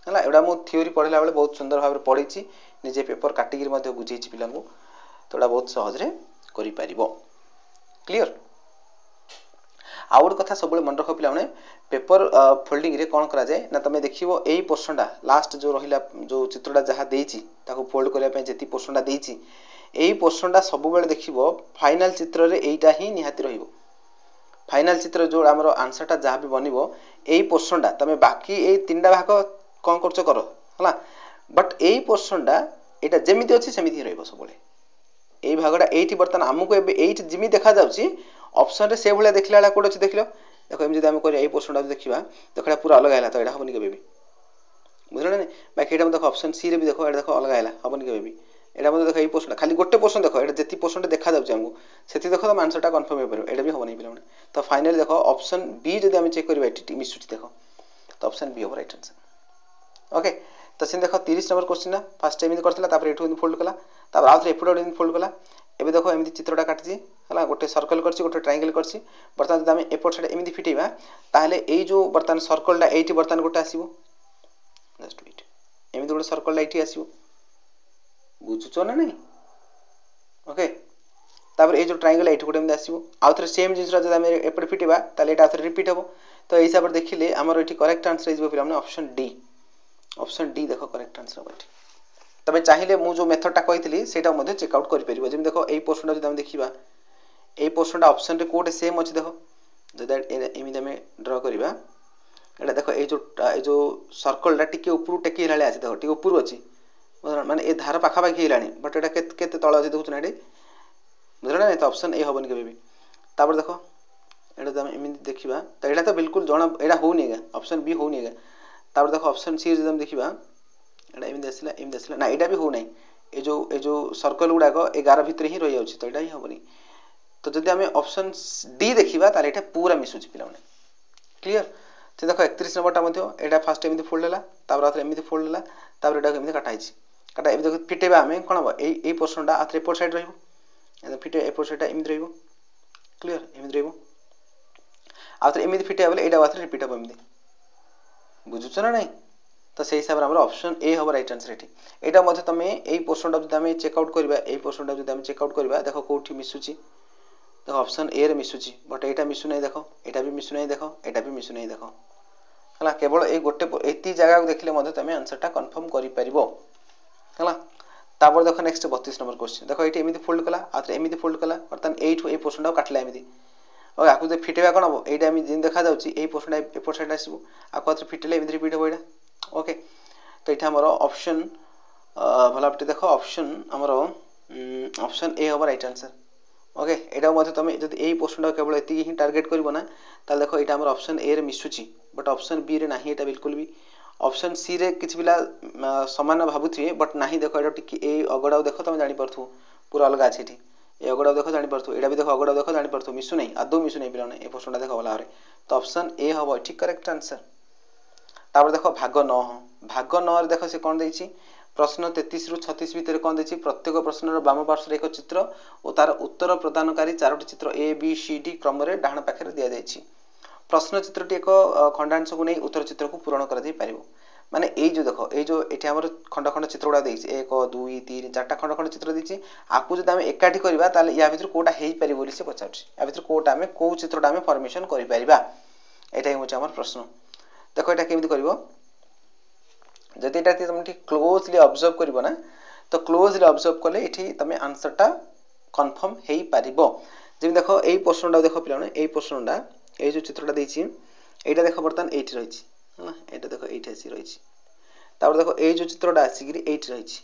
हला एडा मो थ्योरी पढला बेले बहुत सुंदर भाबरे पढिछि निजे पेपर काटिगिर मध्ये बुझेछि पिलांगु तो एडा बहुत सहज रे करि परिबो क्लियर आउट कथा सबले मन रखो पिला माने पेपर फोल्डिंग रे कोन करा जाय ना तमे देखिबो एई पोर्शनटा लास्ट जो रहिला जो चित्रटा जहा देछि ताको फोल्ड करिया पे जेति पोर्शनटा देछि एई पोर्शनटा सब बेले देखिबो फाइनल चित्र रे एईटा ही निहाती रहिबो फाइनल चित्र जो हमरो आंसरटा जहा भी बनिबो एई पोर्शनटा तमे बाकी एई तीनटा भाग कोन करछो करो हला बट एई पोर्शनटा एटा जेमिति अछि सेमिति रहइबो सबले एई भागटा एइठी बर्तन हमकु एबे एइठी जिमि देखा जाउची ऑप्शन रे से भले देखलाला कोड अछि देखलो देखो एम जदी हम करिया एई पोर्शनटा देखिबा देखला पूरा अलग आइला तो एटा हबनी के बेबी बुझलो नै बाकी एटा देखो ऑप्शन सी रे भी देखो एटा देखो अलग आइला हबनी के बेबी एटा मते देखो एई पोर्शन खाली गोटे पोर्शन देखो एटा जेति पोर्शन देखा जाउची हमकु सेति देखो तो आंसरटा कंफर्म हे परबो एटा भी हबनी पिला माने तो फाइनली देखो ऑप्शन बी जदी हम चेक करबा एटी मिसुची देखो तो ऑप्शन बी हो राइट आंसर ओके तो सिन देखो 30 नंबर क्वेश्चन ना फर्स्ट टाइम इन करथला तापर एठु इन फोल्ड कला तापर आउथरे एफुड इन फोल्ड कला एबे देखो एमिति चित्रटा काटछि हला गोटे सर्कल करछि गोटे ट्रायंगल करछि बर्तन जद हम एपोर्ट साइड एमिति फिटेबा ताहले एई जो बर्तन सर्कलटा एठी बर्तन गोटे आसीबो जस्ट वेट एमिति गोटे सर्कलटा एठी आसीबो बुझुचो ना नै ओके तापर ए जो ट्रायंगल एठी गोटे एमिति आसीबो आउथरे सेम जिंसरा जद हम एपोर्ट फिटेबा ताहले एटा आउथरे रिपीट हबो तो एई हिसाब रे देखिले हमर एठी करेक्ट आंसर इज पिला माने ऑप्शन डी देखो करेक्ट आंसर होबो तबे चाहिले मु जो मेथडटा कहितली सेटा मध्ये चेक आउट करि परिबो जेम देखो एई पोर्शनटा जदि हम देखिबा एई पोर्शनटा ऑप्शन रे कोड सेम अछि देखो जदि एमि दमे ड्रा करिबा एटा देखो ए जो सर्कलटा टिके ऊपर टेकी हिलाले अछि देखो टिके ऊपर अछि माने ए धार पाखा पाखी हिलानी बट एटा केते तळ अछि देखु नडी बुझला नै तो ऑप्शन ए होबन के बेबी तापर देखो एटा जदि हम एमि देखिबा त एटा तो बिल्कुल जणा एटा होउनीगा ऑप्शन बी होउनीगा तापर देखो ऑप्शन सी जदि हम देखिबा एटा एम देसला ना एटा भी हो नै ए जो सर्कल गुडा को 11 भीतर ही रहि जाउछि तो एटा ही होबनी तो जदि हम ऑप्शन डी देखिबा ताले एटा पूरा मिसुछि पिला माने क्लियर तो देखो 31 नंबरटा मध्ये एटा फर्स्ट एमिति फोल्ड हला तापर आथरे एमिति फोल्ड हला तापर एटा एमिति काटाइछि काटा एबे देखो फिटेबा हमें कोन हो ए पोर्शनटा आथरे एपोर्ट साइड रहइबो ए फिटे एपोर्ट साइडटा एमिति रहइबो क्लियर एमिति रहइबो आथरे एमिति फिटे बले एटा आथरे रिपीट हो एमिति बुझुछ ना नै तो से हिसाब रे हमर ऑप्शन ए हो राइट आंसर एठी एटा मध्ये तमे एई पोर्शनटा जदि हमें चेक आउट करबा एई पोर्शनटा जदि हम चेक आउट करबा देखो कोठी मिसुची देखो ऑप्शन ए रे मिसुची बट एटा मिसु नै देखो एटा भी मिसु नै देखो एटा भी मिसु नै देखो हला केवल ए गोटे एती जगह को देखले मध्ये तमे आंसरटा कंफर्म करि परिबो हला तापर देखो नेक्स्ट 32 नंबर क्वेश्चन देखो एठी एमिति फोल्ड कला आथरे एमिति फोल्ड कला अर्थात एठु ए पोर्शनटा काटला एमिति और आकु जे फिटेबा कोन हो एटा हम जिन देखा जाउची ए पोर्शनटा एपोर्ट साइड आसीबो आकु आथरे फिटेले एमिति रिपीट हो एटा ओके तो इठा हमरो ऑप्शन भलापटे देखो ऑप्शन हमरो ऑप्शन ए होबा राइट आंसर ओके एटा मध्ये तमे जदि एई पोर्शनटा केवल एति ही टारगेट करबो ना ताले देखो एटा हमरो ऑप्शन ए रे मिसुची बट ऑप्शन बी रे नाही एटा बिल्कुल भी ऑप्शन सी रे किछि पिला समान भाबुथिबे बट नाही देखो एटा टिके ए अगडाव देखो तमे जानि परथु पूरा अलग अछि एठी ए अगडाव देखो जानि परथु एटा भी देखो अगडाव देखो जानि परथु मिसु नै आदो मिसु नै पिलाने ए प्रश्नटा देखो भला रे तो ऑप्शन ए हबो ठीक करेक्ट आंसर तापर देखो भाग 9 भाग 9 रे देखो से कोन दैछि प्रश्न 33 रु 36 भितर कोन दैछि प्रत्येक प्रश्नर वाम पार्श्व रे एक चित्र और तार उत्तर प्रदानकारी चारोटी चित्र ए बी सी डी क्रम रे डाहण पाखरे दिया जायछि प्रश्न चित्रटी एक खंडांश को नै उत्तर चित्र को पूरण करा जाय परिबो माने ए जो देखो ए जो एठी हमर खंड खंड चित्र उडा देछि 1 2 3 4टा खंड खंड चित्र दिछि आकु जदि हम एकाठी करबा ताले या भितर कोटा हेई परिबो बोली से पचाछि या भितर कोटा हम को चित्रटा हम फॉर्मेशन करि परिबा एटा होछ हमर प्रश्न देखो एटा केमिति करबो जदि एटा तुम ठीक क्लोजली ऑब्जर्व करबो ना तो क्लोजली ऑब्जर्व करले एठी तमे आंसरटा कंफर्म हेई परिबो जेमि देखो एई प्रश्नटा देखो पिलाने एई प्रश्नटा ए जो चित्रटा देछि एटा देखो बर्तन एठी रहिछि ह एटा देखो एठी आसी रहिछि तापर देखो ए जो चित्रटा आसीगिरी एठी रहिछि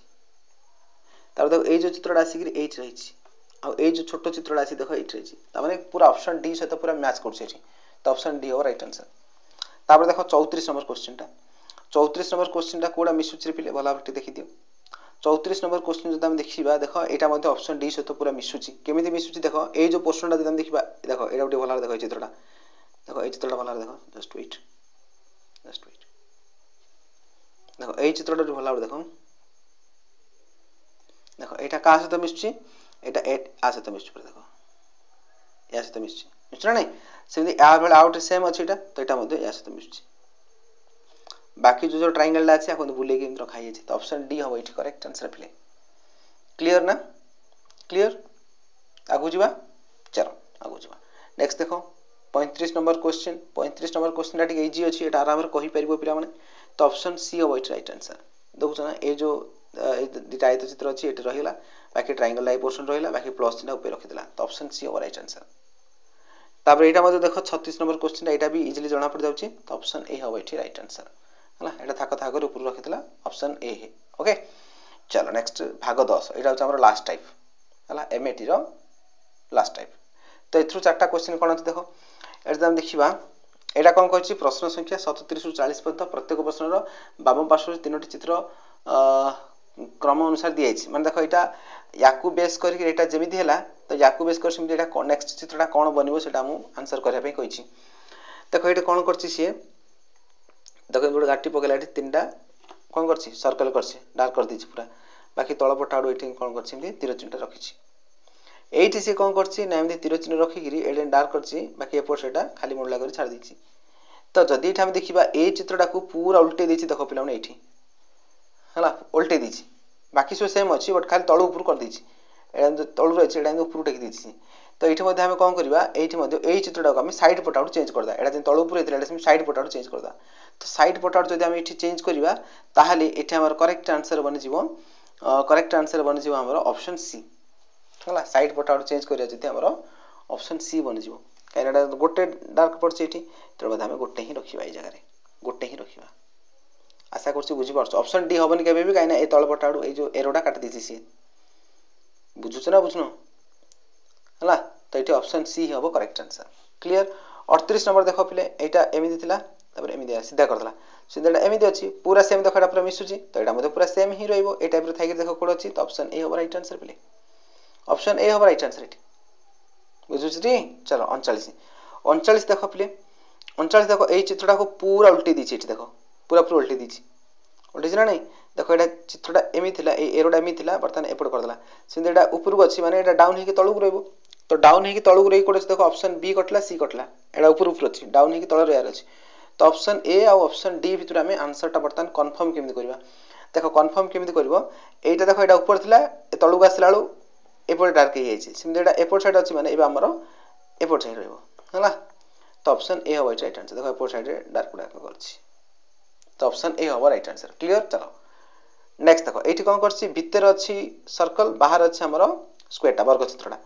तापर देखो ए जो चित्रटा आसीगिरी एठी रहिछि आ ए जो छोटो चित्रटा आसी देखो एठी रहिछि ता माने पूरा ऑप्शन डी सहित पूरा मैच करछि एठी तो ऑप्शन डी हो राइट आंसर तापर देखो 34 नंबर क्वेश्चनटा 34 नंबर क्वेश्चनटा कोडा मिसुछि रे पिले भला बटी देखि दियो 34 नंबर क्वेश्चन जदा हम देखिबा देखो एटा मध्ये ऑप्शन डी सहित पूरा मिसुछि केमिति मिसुछि देखो ए जो क्वेश्चनटा जदा हम देखिबा देखो एटा बटी भला देखो चित्रटा देखो ए चित्रटा भला देखो जस्ट वेट देखो ए चित्रटा भला देखो देखो एटा का सहित मिसुछि एटा आ सहित मिसुछि देखो या सहित मिसुछि मिसुछि नै सेमि आ बेला आउट सेम अछि एटा तो एटा मध्ये या सहित मिसुछि बाकी जो ट्रायंगल ला अछि आको बुले के रखा है तो ऑप्शन डी हो इट करेक्ट आंसर प्ले क्लियर ना क्लियर आगु जीवा चलो आगु जीवा नेक्स्ट देखो 35 नंबर क्वेश्चन 35 नंबर क्वेश्चन टा ठीक इजी अछि एटा आराम रे कहि परिबो पिला माने तो ऑप्शन सी हो इट राइट आंसर देखु ना ए जो दिटा आयत चित्र अछि एटा रहिला बाकी ट्रायंगल लाई पोर्शन रहिला बाकी प्लस चिन्ह ऊपर रखितला तो ऑप्शन सी हो राइट आंसर तापर एटा मध्ये देखो 36 नंबर क्वेश्चन एटा भी इजीली जणा पड़ जाउची तो ऑप्शन ए हो इट राइट आंसर हला एटा थाक थाक ऊपर रखितला ऑप्शन ए है ओके चलो नेक्स्ट भाग 10 एटा होछ हमर लास्ट टाइप हला एमएटी रो लास्ट टाइप तो एथरु चारटा क्वेश्चन कोन अछि देखो एटा हम देखिबा एटा कोन कहछि प्रश्न संख्या 37 रु 40 पर्यंत प्रत्येक प्रश्नर वाम पार्श्व तीनोटी चित्र क्रम अनुसार दिया अछि माने देखो एटा याकू बेस करके एटा जेमिति हैला तो याकू बेस कर सिमति एटा नेक्स्ट चित्रटा कोन बनिबो सेटा हम आंसर करया पे कहिछि देखो एटा कोन करछि से देखो गोटे गाठी पकेला एठी तीनटा कोन करछि सर्कल करछि डार्क कर दिछि पूरा बाकी तळ पटाडो एठी कोन करछि एमति तीर चिन्ह रखिछि एठी से कोन करछि ना एमति तीर चिन्ह रखि गिरी एडे डार्क करछि बाकी एपोर्ट सेटा खाली मोडला करी छाड़ दिछि तो जदी एठी हम देखिबा ए चित्रटा को पूरा उल्टे दिछि देखो पिलाउने एठी हला उल्टे दिछि बाकी सब सेम अछि बट खाली तळ ऊपर कर दिछि एडे तळ रछि एडे ऊपर टेक दिछि तो एठी मध्ये हम कोन करबा एठी मध्ये एई चित्रटा को हम साइड पटाउट चेंज करदा एडा जे तळ ऊपर एथिला एडा साइड पटाउट चेंज करदा तो साइड पटाउट जदी हम एठी चेंज करबा ताहाले एठी हमर करेक्ट आंसर बनि जिवो करेक्ट आंसर बनि जिवो हमर ऑप्शन सी हला साइड पटाउट चेंज करिया जदी हमर ऑप्शन सी बनि जिवो काइना गोटे डार्क पड़छ एठी तो बद हम गोटे ही रखिबा ए जगह रे गोटे ही रखिबा आशा करछि बुझि परछ ऑप्शन डी होबन केबे भी काइना ए तळ पटाउट ए जो एरोडा काट दिछि सी बुझुछ ना बुझनो हला तो एठी ऑप्शन सी होबो करेक्ट आंसर क्लियर 38 नंबर देखो पिले एटा एमिति थिला तबर एमिति सीधा करदला सीधा एमिति अछि पूरा सेम देखो एटा पूरा मिसुची तो एटा मध्ये पूरा सेम ही रहइबो ए टाइप रे थाइके देखो कोड अछि तो ऑप्शन ए होबो राइट आंसर पिले ऑप्शन ए होबो राइट आंसर एठी बुझुछी चलो 39 देखो पिले 39 देखो ए चित्रटा को पूरा उल्टी दिछि एठी देखो पूरा पूरा उल्टी दिछि उल्टी ना नहीं देखो एटा चित्रटा एमिति थिला ए एरोडा एमिति थिला बर्तन एपड करदला सिंदे एटा ऊपर को अछि माने एटा डाउन हेके तळु रहइबो तो डाउन हेकी तळु रही कोड देखो ऑप्शन बी कटला सी कटला एडा ऊपर ऊपर अछि डाउन हेकी तळ रहयार अछि तो ऑप्शन ए और ऑप्शन डी भितर हमें आंसर टा बर्तन कंफर्म केमिति करबा देखो कंफर्म केमिति करबो एटा देखो एटा ऊपर थिला ए तळु गासला आलु एपोर्ट डार्क हे जायछि सिम एटा एपोर्ट साइड अछि माने एबा हमरो एपोर्ट साइड रहइबो हला तो ऑप्शन ए होबो राइट आंसर देखो एपोर्ट साइड रे डार्क डार्क करछि तो ऑप्शन ए होबो राइट आंसर क्लियर चलो नेक्स्ट देखो एठी कोन करछि भीतर अछि सर्कल बाहर अछि हमरो स्क्वायर टा वर्ग चित्रटा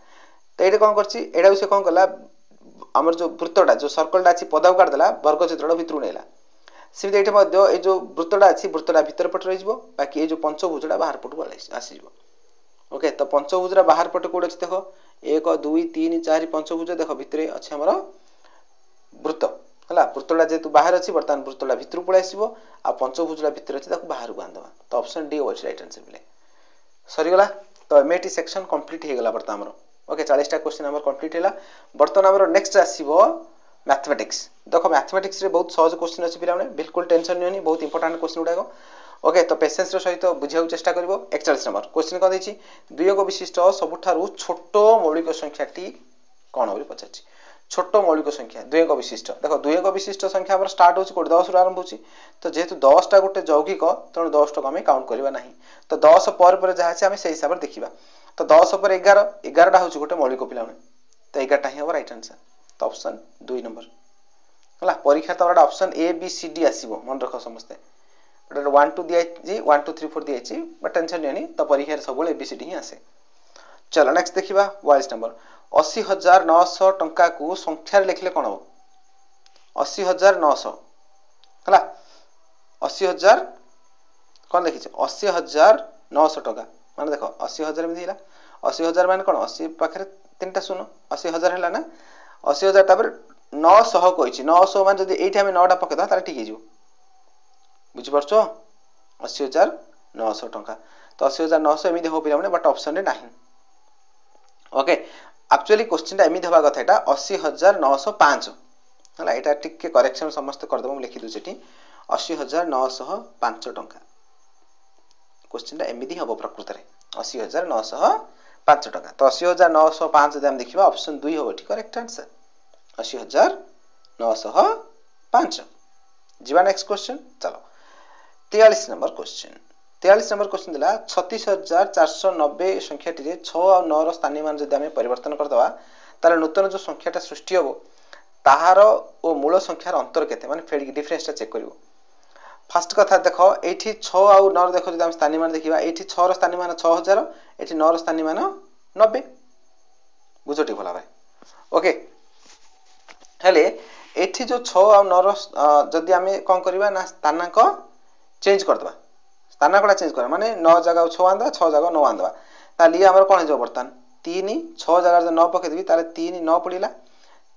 तो एटा कोन करछि एडा से कोन कला हमर जो वृत्तटा जो सर्कलटा अछि पदाव काट देला वर्ग चित्रटा भितरु नेला सिम एठी मध्ये ए जो वृत्तटा अछि वृत्तटा भीतर पट रहि जिवो बाकी ए जो पंचभुजटा बाहर पट को आसी जिवो ओके तो पंचभुजरा बाहर पट कोड अछि देखो 1 2 3 4 पंचभुज देखो भितरे अछि हमर वृत्त हला वृत्तटा जेतु बाहर अछि वर्तमान वृत्तटा भितर पळै आसीबो आ पंचभुजटा भितर अछि ताकू बाहर को आनदबा तो ऑप्शन डी होछि राइट आंसर बिले सरी गला तो एमएटी सेक्शन कंप्लीट हे गला वर्तमान हमरो ओके 40 टा क्वेश्चन हमर कंप्लीट हैला वर्तमान हमरो नेक्स्ट आसीबो मैथमेटिक्स देखो मैथमेटिक्स रे बहुत सहज क्वेश्चन अछि पिला माने बिल्कुल टेंशन नियोनी बहुत इंपोर्टेंट क्वेश्चन उडाको ओके तो पेशेंस रो सहित बुझाउ चेष्टा करबो 41 नंबर क्वेश्चन को दैछि दुयक विशिष्ट सबुठारु छोट मौलिक संख्याटी कोन होली पछाछि छोट मौलिक संख्या दुयक विशिष्ट देखो दुयक विशिष्ट संख्या हमर स्टार्ट होछि कोड 10 रो आरंभ होछि तो जेहेतु 10 टा गोटे यौगिक तण 10 टा हम काउंट करबा नाही तो 10 पर जहा छै हम सेही हिसाब रे देखिबा तो 10 पर 11 11 टा होछि गोटे मौलिक पिला माने तो 11 टा ही हो राइट आंसर तो ऑप्शन 2 नंबर हला परीक्षा तो option A B C D आसीबो मन रखो समस्त 1 2 दिया जी 1 2 3 4 दिया छी बट टेंशन नहीं तो परीक्षा रे सब ए बी सी डी ही आसे चलो नेक्स्ट देखिबा 42 नंबर 80900 टंका को संख्या रे लिखले कोन हो 80900 हला 80000 कोन लिखि छै 80900 टंका माने देखो 80000 में दिला 80000 माने कोन 80 पाखरे तीनटा सुनो 80000 हैला ना 80000 तापर 900 कहै छी 900 माने जदी एठी हम 9 टा पकेदा ताले ठीक हे जिवो बुझि परछो 80900 टंका तो 80900 एमिदि हो पिला माने बट ऑप्शन रे नाही ओके एक्चुअली क्वेश्चन टा एमिदि होबा कथा एटा 80905 हला एटा टिक के करेक्शन समस्त कर देबो लिखि दु सेठी 80905 टंका क्वेश्चन टा एमिदि होबो प्रकृत रे 80905 टंका तो 80905 जदि हम देखिबा ऑप्शन 2 होबो ठीक करेक्ट आंसर 80905 जीवा नेक्स्ट क्वेश्चन चलो 43 नंबर क्वेश्चन दिला 36490 संख्याटी रे 6 और 9 रो स्थानीय मान जदि हम परिवर्तन कर दवा ताले नूतन जो संख्याटा सृष्टि होबो ताहार ओ मूल संख्यार अंतर केते माने फेड डिफरेंस टा चेक करिवो फर्स्ट कथा देखो एठी 6 और 9 रो देखो जदि हम स्थानीय मान देखिबा एठी 6 रो स्थानीय मान 6000 एठी 9 रो स्थानीय मान 90 बुझोटी भला भाई ओके हेले एठी जो 6 और 9 रो जदि हम कोन करबा ना स्थानांक चेंज कर दबा स्थानांकटा चेंज कर माने 9 जगह 6 आंदा 6 जगह 9 आंदा ताली हमर कोन जो बर्तन 3 6 जगह जो 9 पके देबी ताले 3 9 पडिला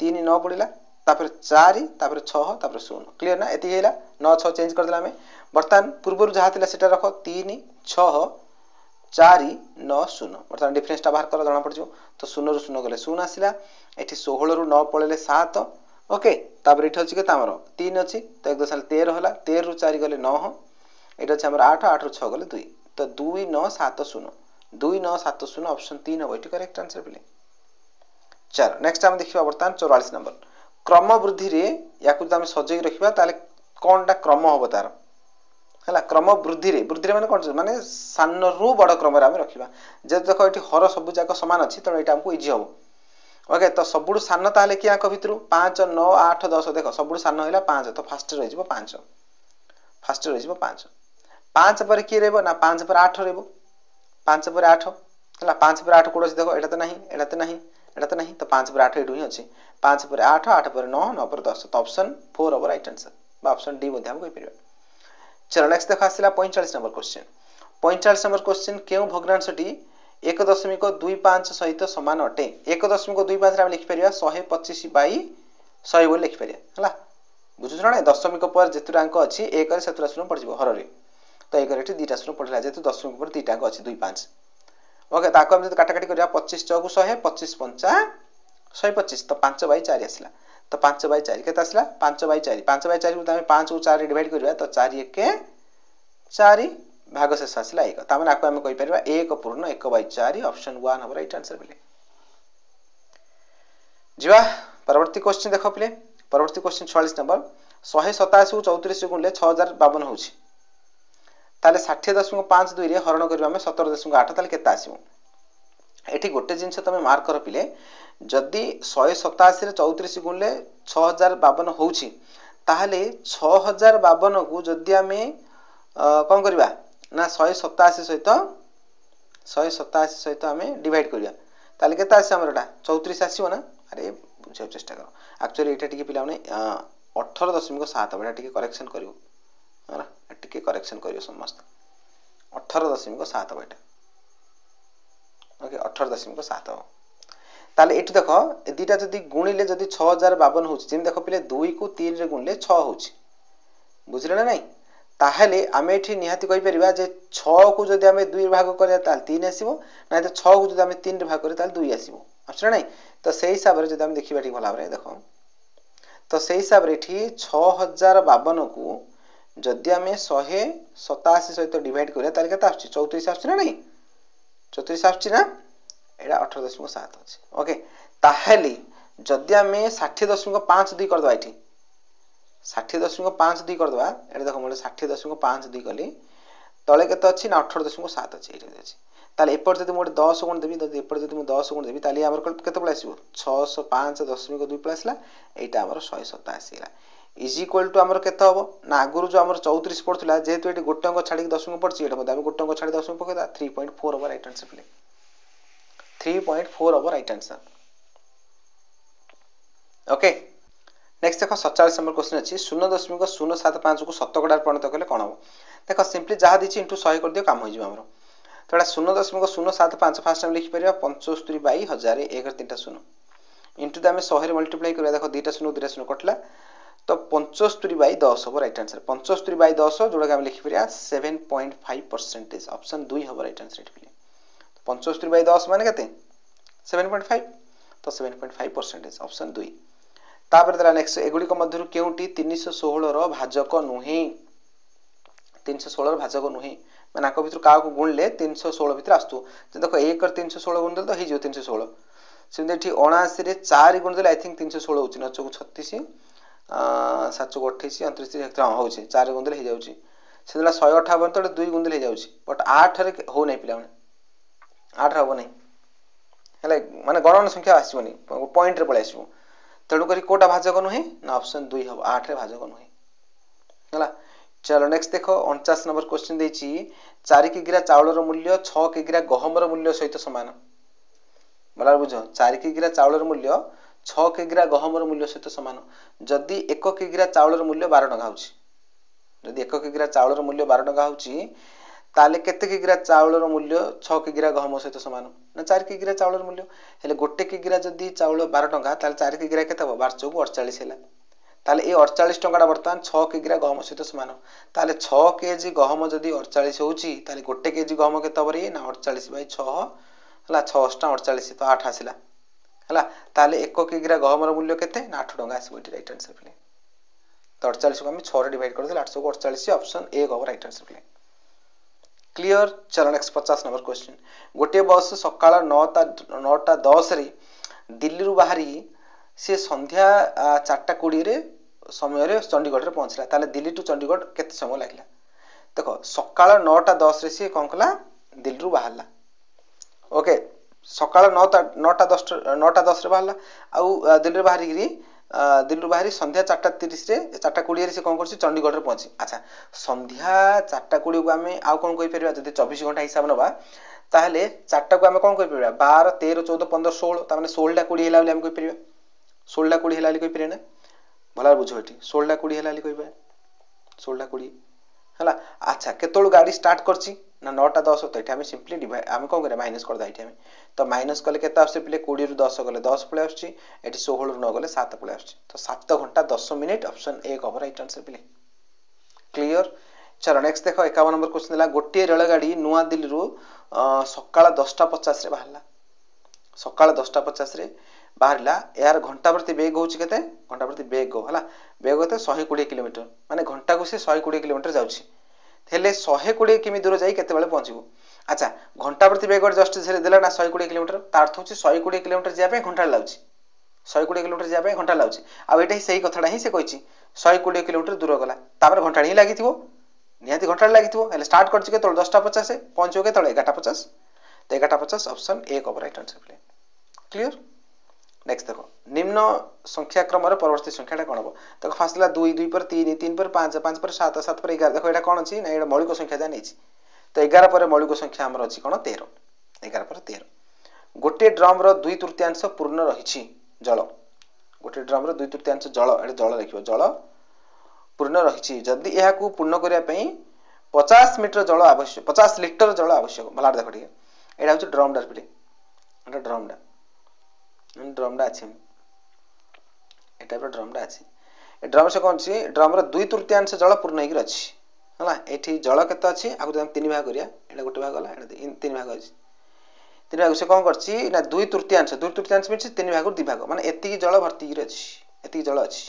3 9 पडिला तापर 4 तापर 6 तापर 0 क्लियर ना एति हेला 9 6 चेंज कर देला हमें बर्तन पूर्व जहा थिला सेटा रखो 3 6 4 9 0 बर्तन डिफरेंस टा बाहर कर जाना पड़ जो तो 0 रो 0 गले 0 आसिला एठी 16 रो 9 पळेले 7 ओके तापर एठी अछि के तामरो 3 अछि तो 1 दशमलव 13 होला 13 रो 4 गले 9 एटा छ हमर 8 8 रो 6 गले 2 तो 2970 2970 ऑप्शन 3 हो एटी करेक्ट आंसर बिले चलो नेक्स्ट हम देखिबा वर्तमान 44 नंबर क्रम वृद्धि रे याकु हम सजै रखिबा ताले कोनटा क्रम होबो तार हला क्रम वृद्धि रे माने कोन माने सान रु बड़ क्रम रे हम रखिबा जे देखो एटी हर सब जाक समान अछि त एटा हमको इजी होबो ओके तो सबुडु सान ताले कि आंक भितरु 5 9 8 10 देखो सबुडु सान होइला 5 तो फास्ट रहि जिवो 5 फास्ट रहि जिवो 5 5 पर की रहबो ना 5 पर 8 रहबो 5 पर 8 हला 5 पर 8 कोड देखो एटा त नहीं तो 5 पर 8 एडु ही अछि 5 पर 8 8 पर 9 9 पर 10 तो ऑप्शन 4 ओवर राइट आंसर बा ऑप्शन डी मध्ये हम कहि परिबा चलो नेक्स्ट देखा आसिला 45 नंबर क्वेश्चन 45 नंबर क्वेश्चन केउ भग्नांशटी 1.25 सहित समान अटे 1.25 रे हम लिखि परिबा 125 बाई 100 बोल लिखि परिबा हला बुझु छ ना दशमिक पर जेतुरा अंक अछि 1 रे सेतुरा शून्य पड़ जिवो हर रे तो 1 रे एठी दुईटा शून्य पड़ला जेतु दशमिक पर दुईटा अंक अछि 25 ओके ताको हम जति काटाकाटी करिया 25 चौक 100 25 पंचा 125 तो 5 बाई 4 आसिला तो 5 बाई 4 केते आसिला 5 बाई 4 5 बाई 4 को हम 5 को 4 रे डिवाइड करिया तो 4 1 4 भाग शेष आसिला 1 त माने आको हम कहि परिबा 1.1/4 ऑप्शन 1 हमर राइट आंसर बिले जीवा परवर्ती क्वेश्चन देखो प्ले परवर्ती क्वेश्चन 46 नंबर 187 को 34 गुणले 6052 होछि ताले 60.52 रे हरण करबा हम 17.8 ताले केते आसीबो एठी गोटे जिंस तमे मार्क कर पिले जदी 187 रे 34 गुणले 6052 होछि ताहले 6052 को जदी हमें कोन करबा ना 187 सहित हमें डिवाइड करिया ताले केते आसी हमरटा 34 आसीबो ना अरे बुझे चेष्टा करो एक्चुअली एटा टिके पिला माने 18.7 बडा टिके करेक्शन करियो हला टिके करेक्शन करियो समस्त 18.7 बेटा ओके 18.7 ताले एठी देखो ए दुईटा जदी गुणिले जदी 6052 होची जेम देखो पिले 2 को 3 रे गुणिले 6 होची बुझिले ना नहीं ताहेले आमे एठी निहाती कहि परिबा जे 6 को जदी आमे 2 भाग करिया ताल 3 आसीबो ना तो 6 को जदी आमे 3 रे भाग करिया ताल 2 आसीबो आछरा नहीं तो सेही हिसाब रे जदी आमे देखिबा ठीक भला रे देखो तो सेही हिसाब रे एठी 6052 को जदी आमे 187 सहित डिवाइड करिया ताल केता आछी 34 आछी ना नहीं 34 आछी ना एडा 18.7 अछि ओके ताहेले जदी आमे 60.52 कर दवा एठी 60.52 कर दवा एडा देखो मोले 60.52 कली तळे केते अछि ना 18.7 अछि एठी अछि ताले एपर जदी मोटे 10 गुण देबी तदी एपर जदी मु 10 गुण देबी ताली हमर केते पळे आसीबो 605.2 पळे आसला एटा हमर 187 ला इज इक्वल टू हमर केते होबो ना आगुरु जो हमर 34 पड़थला जेतु एटी गोटे अंक छाडी 10 अंक पड़छि एटा मते हम गोटे अंक छाडी 10 अंक पकेदा 3.4 over right answer play 3.4 over right answer okay next देखो 47 नंबर क्वेश्चन अछि 0.075 को शतकडार परिणत कले कोन हो देखो सिंपली जहा दिछि इनटू 100 कर दियो काम हो जिवो हमरो तोडा 0.075 फास्ट टाइम लिखि परिबा 75/1000 1 3टा 0 इनटू द हम 100 रे मल्टीप्लाई करबा देखो 2टा 0 कटला तो 75/10 हो राइट आंसर 75/10 जोडा हम लिखि परिया 7.5% ऑप्शन 2 हो राइट आंसर एठी 75/10 माने केते 7.5 तो 7.5% ऑप्शन 2 तापर दला नेक्स्ट एगुडी को मध्यरु केउटी 316 रो भाजक नुहे 316 रो भाजक नुहे माने आको भितर का को गुणले 316 भितर आस्तु जे देखो 1 कर 316 गुण देल तो हे जो 316 सिंदे ठी 79 रे 4 गुण देल आई थिंक 316 होची न 36 7 28 29 हां होची 4 गुण देल हे जाउची सिंदला 158 तो 2 गुण देल हे जाउची बट 8 रे हो नै पिला माने 8 हबो नै हले माने गणन संख्या आसीबनी पॉइंट रे पळे आसीबो तेणु करी कोटा भाजक नुहे ना ऑप्शन 2 हबो 8 रे भाजक नुहे हला चलो नेक्स्ट देखो 49 नंबर क्वेश्चन देछि 4 किग्रा चावल रो मूल्य 6 किग्रा गहम रो मूल्य सहित समान बला बुझो 4 किग्रा चावल रो मूल्य 6 किग्रा गहम रो मूल्य सहित समान जदी 1 किग्रा चावल रो मूल्य 12 टका होछि जदी 1 किग्रा चावल रो मूल्य 12 टका होछि ताले केते किग्रा चावल रो मूल्य 6 किग्रा गहम सहित समान ना 4 किग्रा चावल रो मूल्य हेले गोटे किग्रा जदी चावल 12 टका ताले 4 किग्रा केते हो 12 चौक 48 हेला ताले ए 48 टका वर्तमान 6 किग्रा गहम सहित समान ताले 6 केजी गहम जदी 48 होउची ताले गोटे केजी गहम केते होबरी ना 48/6 हला 6 टा 48 तो 8 आसिला हला ताले 1 किग्रा गहम रो मूल्य केते ना 8 टका आसी बोटी राइट आंसर प्ले तो 48 को हम 6 रे डिवाइड कर देला 848 ऑप्शन 1 होबो राइट आंसर प्ले क्लियर चलो नेक्स्ट 50 नंबर क्वेश्चन गोटे बस सकाळ 9:10 रे दिल्ली रु बाहरी से संध्या 4:20 रे समय रे चंडीगढ़ रे पहुंचला ताले दिल्ली टू चंडीगढ़ केते समय लागला देखो सकाळ 9:10 रे से कोनकला दिल्ली रु बाहरला ओके सकाळ 9:10 रे बाहरला आ दिल्ली रे बाहरी गिरी दिल्ली बाहरी संध्या 4:30 रे 4:20 रे से कोन करछि चंडीगढ़ रे पहुंची अच्छा संध्या 4:20 को हमें आ कोन कहि परिबा जदी 24 घंटा हिसाब नबा ताहले 4टा को हमें कोन कहि परिबा 12 13 14 15 16 ता माने 16 टा 20 हेला हम कहि परिबा 16 टा 20 हेला कहि परिबा ना भला बुझो एठी 16 टा 20 हेला कहि परिबा 16 टा 20 हला अच्छा केतोळ गाड़ी स्टार्ट करछि ना 9:10 तो एठी हम सिंपली डिवाइड हम कोन करे माइनस कर दा एठी हम तो माइनस कले केता आसे पिले 20 रु 10 गले 10 पळे आछी एठी 16 रु 9 गले 7 पळे आछी तो 7 घंटा 10 minute option 1 over right answer पिले क्लियर चलो नेक्स्ट देखो 51 नंबर क्वेश्चन देला गोटे रेल गाड़ी नुआ दिल्ली रु सकाळ 10:50 रे बाहरला सकाळ 10:50 रे बाहरला यार घंटा प्रति वेग होची केते घंटा प्रति वेग हो हला वेग होते 120 किलोमीटर माने घंटा को से 120 किलोमीटर जाउची हेले 120 किमी दूर जाई केते बेले पहुंचबो अच्छा घंटा प्रति वेग जस्ट से देला ना 120 किलोमीटर तार अर्थ होची 120 किलोमीटर जा पे घंटा लाउची 120 किलोमीटर जा पे घंटा लाउची आ एटा ही सही कथाडा ही से कहची 120 किलोमीटर दूर गला तापर घंटा ही लागिथिबो निहाती घंटा लागिथिबो हेले स्टार्ट करछि के तोल 10:50 से पहुंचो के तोल 11:50 तो 11:50 ऑप्शन 1 ओवर राइट आंसर प्ले क्लियर नेक्स्ट देखो निम्न संख्या क्रम रे परवर्ती संख्याटा कोन हो देखो फासला 2 2 पर 3 3 पर 5 5 पर 7 7 पर 11 देखो एटा कोन अछि ना एटा मौलिक संख्या जा नेछि तो 11 पर मौलिक संख्या हमर अछि कोन 13 11 पर 13 गोटे ड्रम रो 2/3 पूर्ण रहिछि जल गोटे ड्रम रो 2/3 जल एटा जल रखिबो जल पूर्ण रहिछि जदी एहा को पूर्ण करिया पई 50 मीटर जल आवश्यक 50 लीटर जल आवश्यक भला देखो ठीक एटा होछि ड्रम डा पिले एटा ड्रम डा ड्रमटा अच्छी ए टाइप ड्रमटा अच्छी ए ड्रम से कौन सी ड्रम रो 2/3 जल पूर्ण होकर अच्छी है एठी जल केते अच्छी आगु हम 3 भाग करिया एटा गोटे भाग गला एटा 3 भाग अछि 3 भाग से कौन करछि ना 2/3 मीन्स 3 भाग 2 भाग माने एति जल भर्ती कर अछि एति जल अछि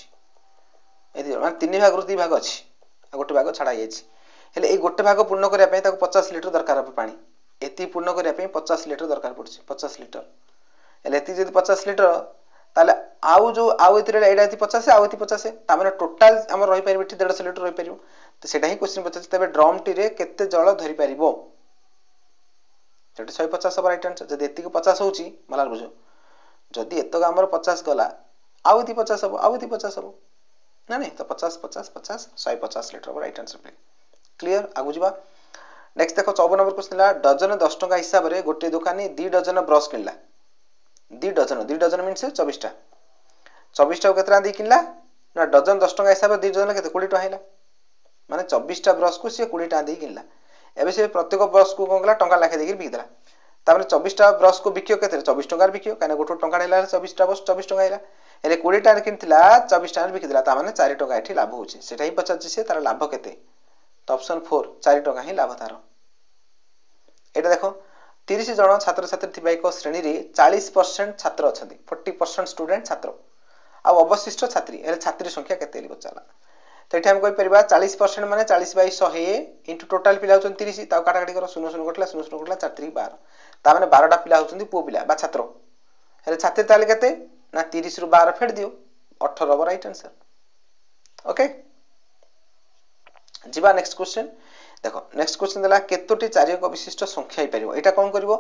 एति जल माने 3 भाग 2 भाग अछि आ गोटे भाग छाड़ा जाइछि हेले ए गोटे भाग पूर्ण करिया पय ताको 50 लीटर दरकार हो पानी एति पूर्ण करिया पय 50 लीटर दरकार पड़छि 50 लीटर हेले एति जदि 50 लीटर ताले आउ जो आउ एति एडा 50 आउ एति 50 ता माने टोटल हमर रहि परिबे 150 लीटर रहि परिबो तो सेटा ही क्वेश्चन पछे तबे ड्रम टी रे केते जल धरि परिबो सेटा 150 सब राइट आंसर जदि एति को 50 होची मला बुझो जदि एतक हमर 50 गला आउ एति 50 हो आउ एति 50 हो ना नहीं तो 50 50 50 150 लीटर राइट आंसर प्ले क्लियर आगु जिबा नेक्स्ट देखो 54 नंबर क्वेश्चन ला डजन 10 टका हिसाब रे गोटे दुकानी 2 डजन ब्रश किनला 2 डजन मीन्स 24 टा 24 टा केतरा दी किनला ना डजन 10 टका हिसाब रे 2 डजन केते 20 टका हैला माने 24 टा ब्रश को से 20 टा दी किनला एबे से प्रत्येक ब्रश को कोंगला टंका लाखे देके बिक देला तामे 24 टा ब्रश को बिकियो केते 24 टका बिकियो काने गोटो टंका हैला 24 टा ब्रश 24 टका हैला एले 20 टा किनथिला 24 टा बिक देला ता माने 4 टका एठी लाभ होची सेटा ही पचाछि से तार लाभ केते तो ऑप्शन 4 4 टका ही लाभ तारो एटा देखो 30 जन छात्र छात्री थिबा एक श्रेणी रे 40% छात्र अछंती 40% स्टूडेंट छात्र आ अवशिष्ट छात्री एले छात्री संख्या केते लिखो चला तो एठी हम कोइ परिबा 40% माने 40/100 इनटू टोटल पिला होचन 30 ता काटा काटी करो 0 कटला 0 कटला 4 3 12 ता माने 12 टा पिला होचंती पो पिला बा छात्र एले छात्री ताले केते ना 30 रु 12 फेड दियो 18 रबर राइट आंसर ओके जिबा नेक्स्ट क्वेश्चन देखो नेक्स्ट क्वेश्चन देला केतोटी चारिक विशिष्ट संख्या ही परिबो एटा कोन करबो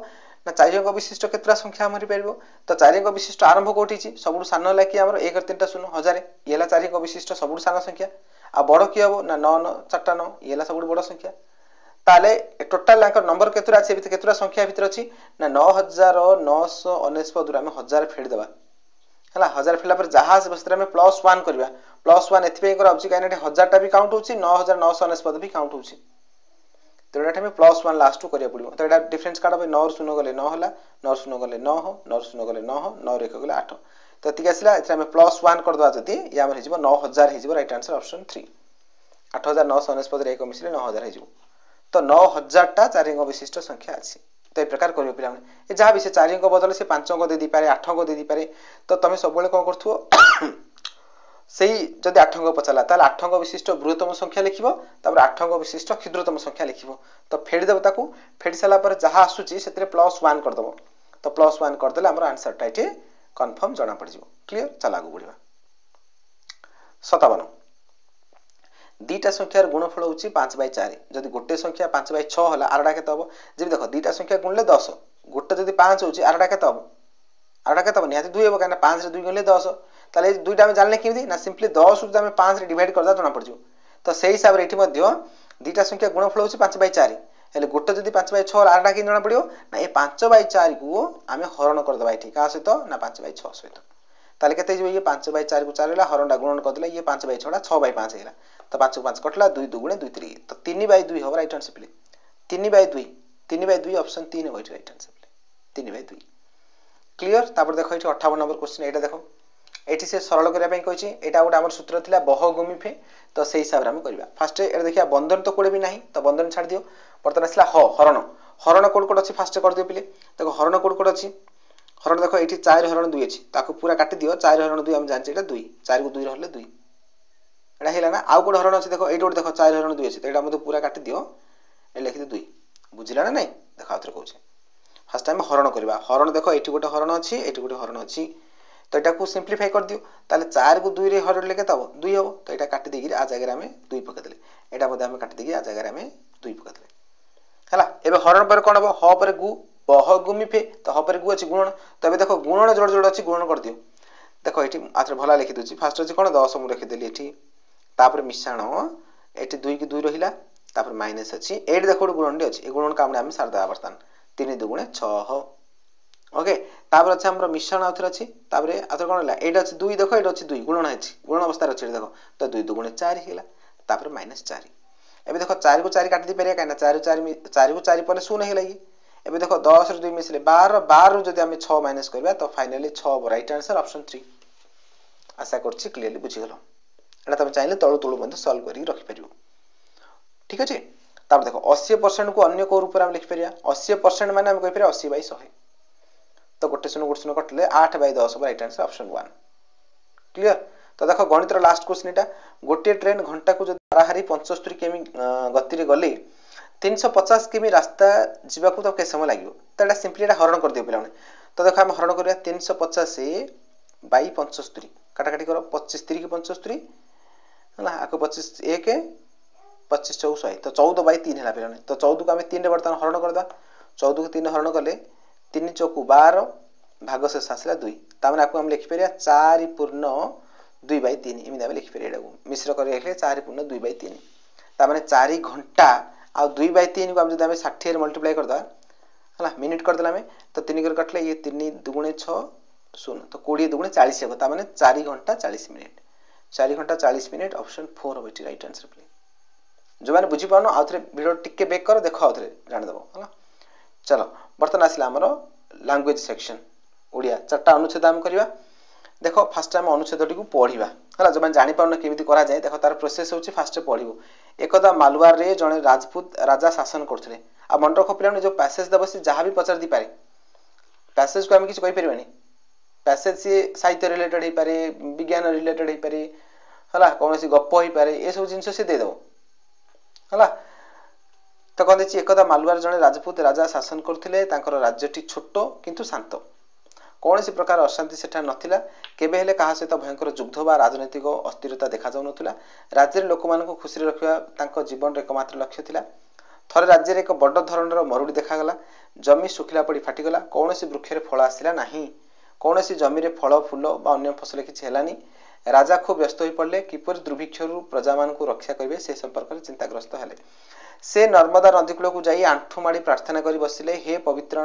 ना चारिक विशिष्ट केतरा संख्या हमरि परिबो तो चारिक विशिष्ट आरंभ कोठी छि सबुडु सानो होला कि हमर 1 3 टा 0 1000 येला चारिक विशिष्ट सबुडु सानो संख्या आ बड़ कि हबो ना 9 9 4 टा 9 येला सबुडु बड़ संख्या ताले टोटल लाकर नंबर केतरा अछि बित केतरा संख्या भीतर अछि ना 9999 दुरा में 1000 फेड देबा हला 1000 फेला पर जहाज बस्तर में +1 करबा +1 एथि पे कर ऑब्जेक्ट काइनेट 1000 टा भी काउंट होछि 9999 भी काउंट होछि तो एटा में +1 लास्ट टू करिया पड़िबो तो एटा डिफरेंस काढ बे 9 0 गले 9 होला 9 0 गले 9 हो 9 0 गले 9 हो 9 1 गले 8 तो एति आसीला एथरा में +1 कर दवा जति या हमर हिजबो 9000 हिजबो राइट आंसर ऑप्शन 3 8999 रे 1 मिसले 9000 हिजबो तो 9000 टा चारि अंक विशिष्ट संख्या अछि तो ए प्रकार करियो पिला ए जहा भी से 4 अंक बदले से 5 अंक दे दी पारे 8 अंक दे दी पारे तो तमे सब बेले कोन करथुओ सेही जदि 8 अंक पचला ताले 8 अंक विशिष्ट बृहत्तम संख्या लिखिबो तबर 8 अंक विशिष्ट क्षुद्रतम संख्या लिखिबो तो फेड देबो ताकू फेड सला पर जहा आसुची सेतरे +1 कर दबो तो +1 कर देले हमर आंसर टा एठी कंफर्म जणा पड़ जिवो क्लियर चला आगु बढ़िबा 57 दीटा संख्यार गुणफल होची 5/4 जदि गोटे संख्या 5/6 होला आरडा केते हबो जे देखो दीटा संख्या गुणले 10 गोटे जदि 5 होची आरडा केते हबो आरडा केते हबो निहाती 2 हबो काना 5 रे 2 गुणले 10 ताले दुईटा में जानले केमिति ना सिंपली 10 उ हम 5 रे डिवाइड करदा जणा पड़ जिवो तो सेही हिसाब रे एठी मध्य दीटा संख्या गुणफल होची 5/4 हेले गोटे जदि 5/6 होला आरडा कि जणा पड़ियो ना ए 5/4 को आमे हरण कर दबा एठी का सहित ना 5/6 सहित ताले केते जिवो ये 5/4 को 4 होला हरणडा गुणन कर देला ये 5/6 टा 6/5 हेला तो 5 को 5 कटला 2 2 गुणे 2 3 तो 3/2 हो राइट आंसर प्ले 3/2 ऑप्शन 3 हो राइट आंसर प्ले 3/2 क्लियर तापर देखो एठी 58 नंबर क्वेश्चन एटा देखो एठी से सरल करिया पई कहछि एटा गोटे हमर सूत्र थिला बहुगुमी फे तो सेही हिसाब रे हम करबा फर्स्ट एटा देखिया बंधन तो कोडे भी नाही तो बंधन छाड़ दियो बर्तन असला हरण हरण कोड कोड अछि फर्स्ट कर दियो पिले देखो हरण कोड कोड अछि हरण देखो एठी 4 हरण 2 अछि ताको पूरा काटि दियो 4 हरण 2 हम जानछि एटा 2 4 को 2 रहले 2 एटा हेला ना आउ कोड हरण अछि देखो एठी देखो 4 हरण 2 अछि तो एटा मते पूरा काटि दियो ए लिखि दे 2 बुझिला ना नहीं देखा आउथरे कहउछे फर्स्ट टाइम हरण करबा हरण देखो एठी गोटे हरण अछि एठी गोटे हरण अछि तो एटा को सिंपलीफाई कर दियो ताले 4 को 2 रे हरण लेके तब 2 हो तो एटा काटि देगिरी आ जगह रे हमें 2 पका देले एटा मध्ये हमें काटि देगिरी आ जगह रे हमें 2 पका देले हला एबे हरण पर कोन हो ह पर गु बहुगुमी फे तो ह पर गु अछि गुणन तो एबे देखो गुणन जोड़ जोड़ अछि गुणन कर दियो देखो एठी आथरे भला लिखि दोछि फर्स्ट अछि कोन 10 मु रखि देली एठी तापर मिश्रण एठी 2 की 2 रहिला तापर माइनस अछि एठी देखो गुणन दे अछि ए गुणन काम हम सार दा बर्तन 3 2 गुणे 6 ओके तापर अच्छा हमर मिश्रण आथरे अछि तापर आथरे कोन होला एटा अछि 2 देखो एटा अछि 2 गुणन अछि गुणन अवस्था अछि देखो तो 2 2 गुणे 4 हिला तापर -4 एबे देखो 4 को 4 काटि दे परिया काना 4 4 4 को 4 पर 0 हिला एबे देखो 10 ରୁ 2 मिसले 12 12 ରୁ যদি আমি 6 माइनस करबा तो फाइनली 6 हबो राइट आंसर ऑप्शन 3 आशा करछि क्लियरली बुझी गेलो एटा तमे चाहिले तळु तळु बंद सॉल्व करी रखि परियो ठीक अछि तापर देखो 80% को अन्य को रूप रे हम लिखि परिया 80% माने हम कहि परिया 80/100 तो गोटे शून्य कटले 8/10 राइट आंसर ऑप्शन 1 क्लियर तो देखो गणित रो लास्ट क्वेश्चन एटा गोटे ट्रेन घंटा को जदि हाराहारी 75 किमी गति रे गले 350 किमी रास्ता जीवा को तो के समय लागियो तो एटा सिंपली एटा हरण कर दियो पिला तो देखो हम हरण करिया 350/75 काटाकाटी करो 25 3 की 75 हला आको 25 1 25 4 तो 14/3 हला पिला तो 14 को हम 3 रे बर्तन हरण कर दा 14 को 3 हरण करले 3 चौकु 12 भाग से आसला 2 तामने आपको हम लिखि परिया 4 पूर्ण 2/3 इमे हम लिखि परिया एटा मिश्र कर लिखले 4 पूर्ण 2/3 तामने 4 घंटा आ 2/3 को हम जदि हम 60 रे मल्टीप्लाई कर दा हला मिनिट कर देला में तो 3 कर कटले ये 3 दुगुणे 6 0 तो 20 दुगुणे 40 हो तामने 4 घंटा 40 मिनिट 4 घंटा 40 मिनिट ऑप्शन 4 होबे राइट आंसर प्लीज जो माने बुझी पानो आउथरे वीडियो टिके बैक कर देखो आउथरे जान दबो हला चलो बर्तन आसिला हमरो लैंग्वेज सेक्शन ओडिया चारटा अनुच्छेद हम करबा देखो फर्स्ट टाइम अनुच्छेदटी को पढिबा हला जो माने जानि पाउन केमिति करा जाय देखो तार प्रोसेस होची फर्स्ट पढिबो एकदा मालवार रे जने राजपूत राजा शासन करथले आ मन रखो पिलाने जो पैसेज दबसी जहां भी पचार दी पारे पैसेज को हम किछ कहि परबानी पैसेज से साहित्य रिलेटेड हे पारे विज्ञान रिलेटेड हे पारे हला कोनोसी गप्प हे पारे ए सब जिंस से दे दो हला तो कहते छी एकदा मालवार जने राजपूत राजा शासन करथिले तांकर राज्यटी छोट किंतु शांत कौन प्रकार अशांति सेठा नथिला केबे हेले कहा सहित भयंकर युद्ध बा राजनीतिक अस्थिरता देखा जाउ नथिला राज्य लोक मान को खुशी रखिया तांको जीवन रे एकमात्र लक्ष्य थिला थरे राज्य रे एक बड़ धरणर मरुडी देखा गला जमी सुखिला पड़ी फाटी गला कौनसी वृक्ष रे फल आसिला नाही कौनसी जमी रे फल फूल बा अन्य फसल किछि हेलानी राजा खूब व्यस्त होई पड़ले किपर दुर्भिक्षरु प्रजा मान को रक्षा करिवे से संपर्क रे चिंताग्रस्त हेले से नर्मदा नदी कूल को जाई आंठु माड़ी प्रार्थना करी बसिले हे पवित्र